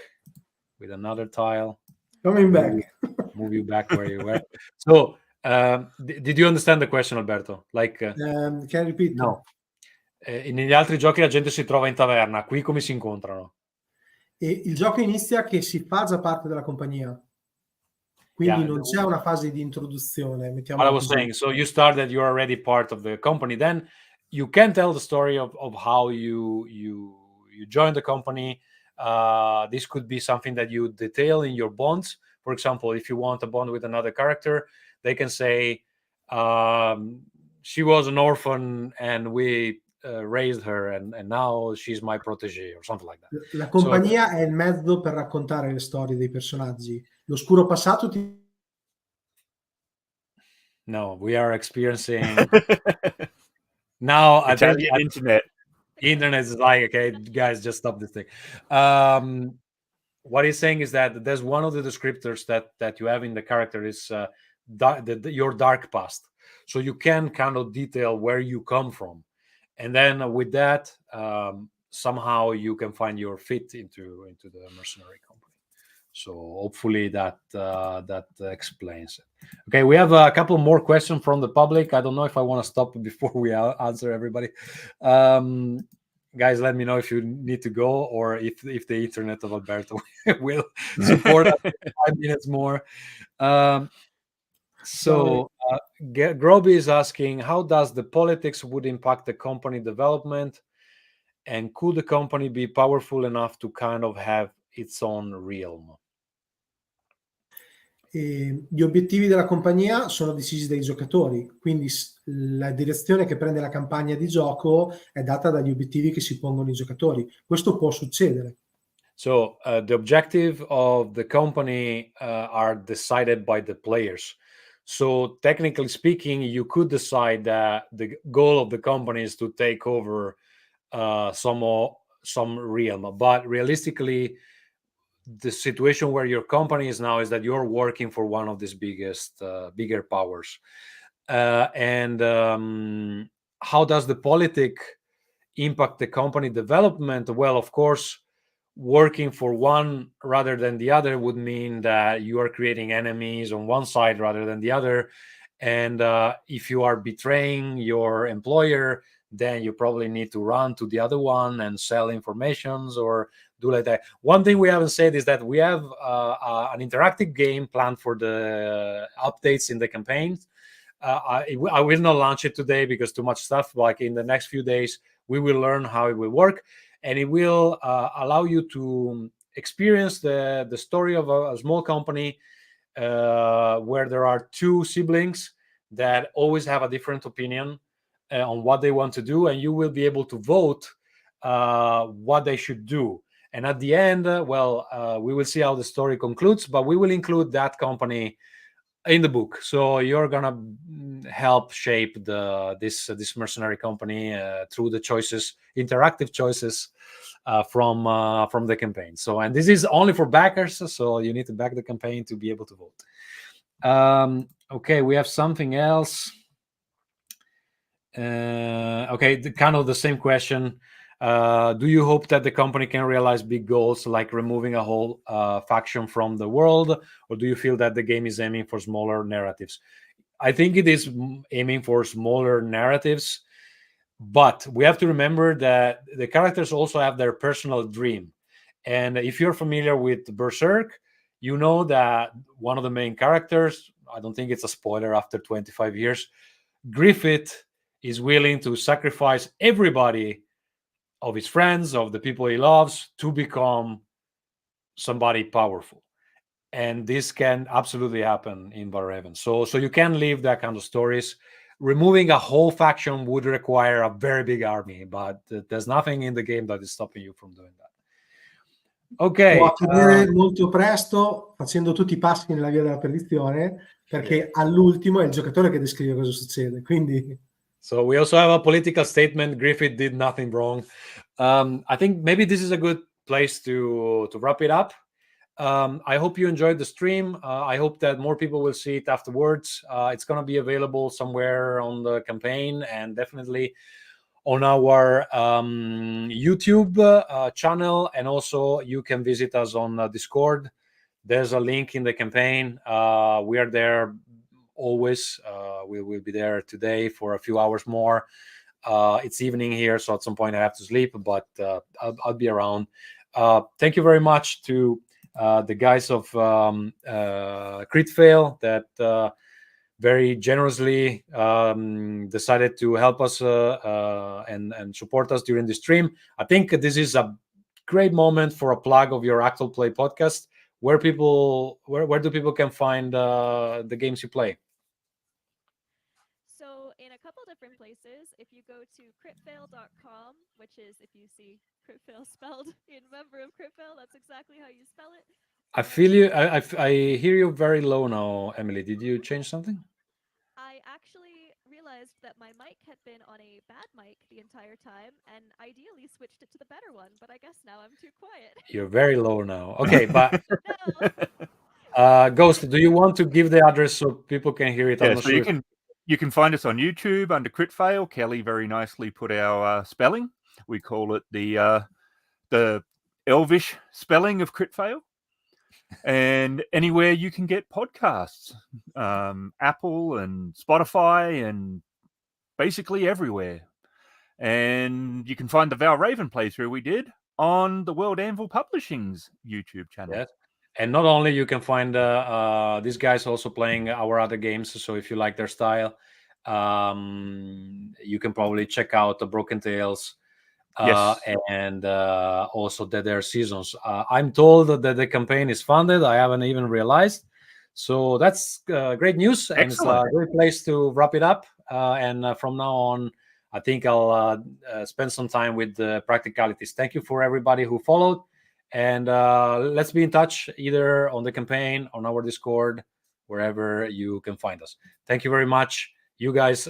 with another tile. Coming back. Move you back where you were. So did you understand the question, Alberto? Like, can you repeat? No. Negli altri giochi la gente si trova in taverna, qui come si incontrano? E il gioco inizia che si fa già parte della compagnia, quindi non c'è una fase di introduzione. What I was saying, so you start that you're already part of the company, then you can tell the story of how you joined the company. This could be something that you detail in your bonds. For example, if you want a bond with another character, they can say, she was an orphan and we raised her and now she's my protégé or something like that. La compagnia è il mezzo per raccontare le storie dei personaggi. L'oscuro passato No, we are experiencing now. Italian internet. Internet is like, okay, guys, just stop this thing. What he's saying is that there's one of the descriptors that you have in the character is your dark past. So you can kind of detail where you come from. And then with that, somehow you can find your fit into the mercenary company. So hopefully that explains it. Okay, we have a couple more questions from the public. I don't know if I want to stop before we answer everybody. Guys, let me know if you need to go or if the internet of Alberto will support us 5 minutes more. So Groby is asking, how does the politics would impact the company development, and could the company be powerful enough to kind of have its own realm? Gli obiettivi della compagnia sono decisi dai giocatori, quindi la direzione che prende la campagna di gioco è data dagli obiettivi che si pongono i giocatori. Questo può succedere. So the objective of the company are decided by the players. So technically speaking, you could decide that the goal of the company is to take over some realm, but realistically, the situation where your company is now is that you're working for one of these bigger powers. And how does the politic impact the company development? Well, of course, working for one rather than the other would mean that you are creating enemies on one side rather than the other. And if you are betraying your employer, then you probably need to run to the other one and sell informations or do like that. One thing we haven't said is that we have an interactive game planned for the updates in the campaign. I will not launch it today because too much stuff. Like in the next few days, we will learn how it will work, and it will allow you to experience the story of a small company where there are two siblings that always have a different opinion on what they want to do, and you will be able to vote what they should do. And at the end, we will see how the story concludes, but we will include that company in the book. So you're gonna help shape this mercenary company through the choices, interactive choices from the campaign. So, and this is only for backers, so you need to back the campaign to be able to vote. Okay, we have something else. Okay, kind of the same question. Do you hope that the company can realize big goals like removing a whole faction from the world, or do you feel that the game is aiming for smaller narratives? I think it is aiming for smaller narratives, but we have to remember that the characters also have their personal dream. And if you're familiar with Berserk, you know that one of the main characters, I don't think it's a spoiler after 25 years, Griffith is willing to sacrifice everybody of his friends, of the people he loves, to become somebody powerful. And this can absolutely happen in Valraven. So you can leave that kind of stories. Removing a whole faction would require a very big army, but there's nothing in the game that is stopping you from doing that. Ok. Può accadere molto presto, facendo tutti i passi nella via della perdizione, perché all'ultimo è il giocatore che descrive cosa succede. Quindi... So we also have a political statement. Griffith did nothing wrong. I think maybe this is a good place to wrap it up. I hope you enjoyed the stream. I hope that more people will see it afterwards. It's going to be available somewhere on the campaign and definitely on our YouTube channel. And also you can visit us on Discord. There's a link in the campaign. We are there always. We will be there today for a few hours more. It's evening here, so at some point I have to sleep, but I'll be around. Thank you very much to the guys of Kritfayle that very generously decided to help us and support us during the stream. I think this is a great moment for a plug of your Actual Play podcast. Where do people can find the games you play? So in a couple different places, if you go to Kritfayle.com, which is, if you see Kritfayle spelled in member of Kritfayle, that's exactly how you spell it. I feel you. I hear you very low now, Emily. Did you change something? I actually realized that my mic had been on a bad mic the entire time, and ideally switched it to the better one, but I guess now I'm too quiet. You're very low now. Okay, but Ghost, do you want to give the address so people can hear it? Yeah, so you can find us on YouTube under Kritfayle. Kelly very nicely put our spelling. We call it the Elvish spelling of Kritfayle. And anywhere you can get podcasts, Apple and Spotify and basically everywhere. And you can find the Valraven playthrough we did on the World Anvil Publishing's YouTube channel. Yes. And not only you can find these guys also playing our other games. So if you like their style, you can probably check out the Broken Tales. Yes. And also that there are seasons. I'm told that the campaign is funded. I haven't even realized. So that's great news. Excellent. And it's a great place to wrap it up. And from now on, I think I'll spend some time with the practicalities. Thank you for everybody who followed. And let's be in touch either on the campaign, on our Discord, wherever you can find us. Thank you very much. You guys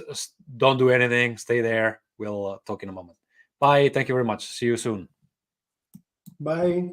don't do anything. Stay there. We'll talk in a moment. Bye. Thank you very much. See you soon. Bye.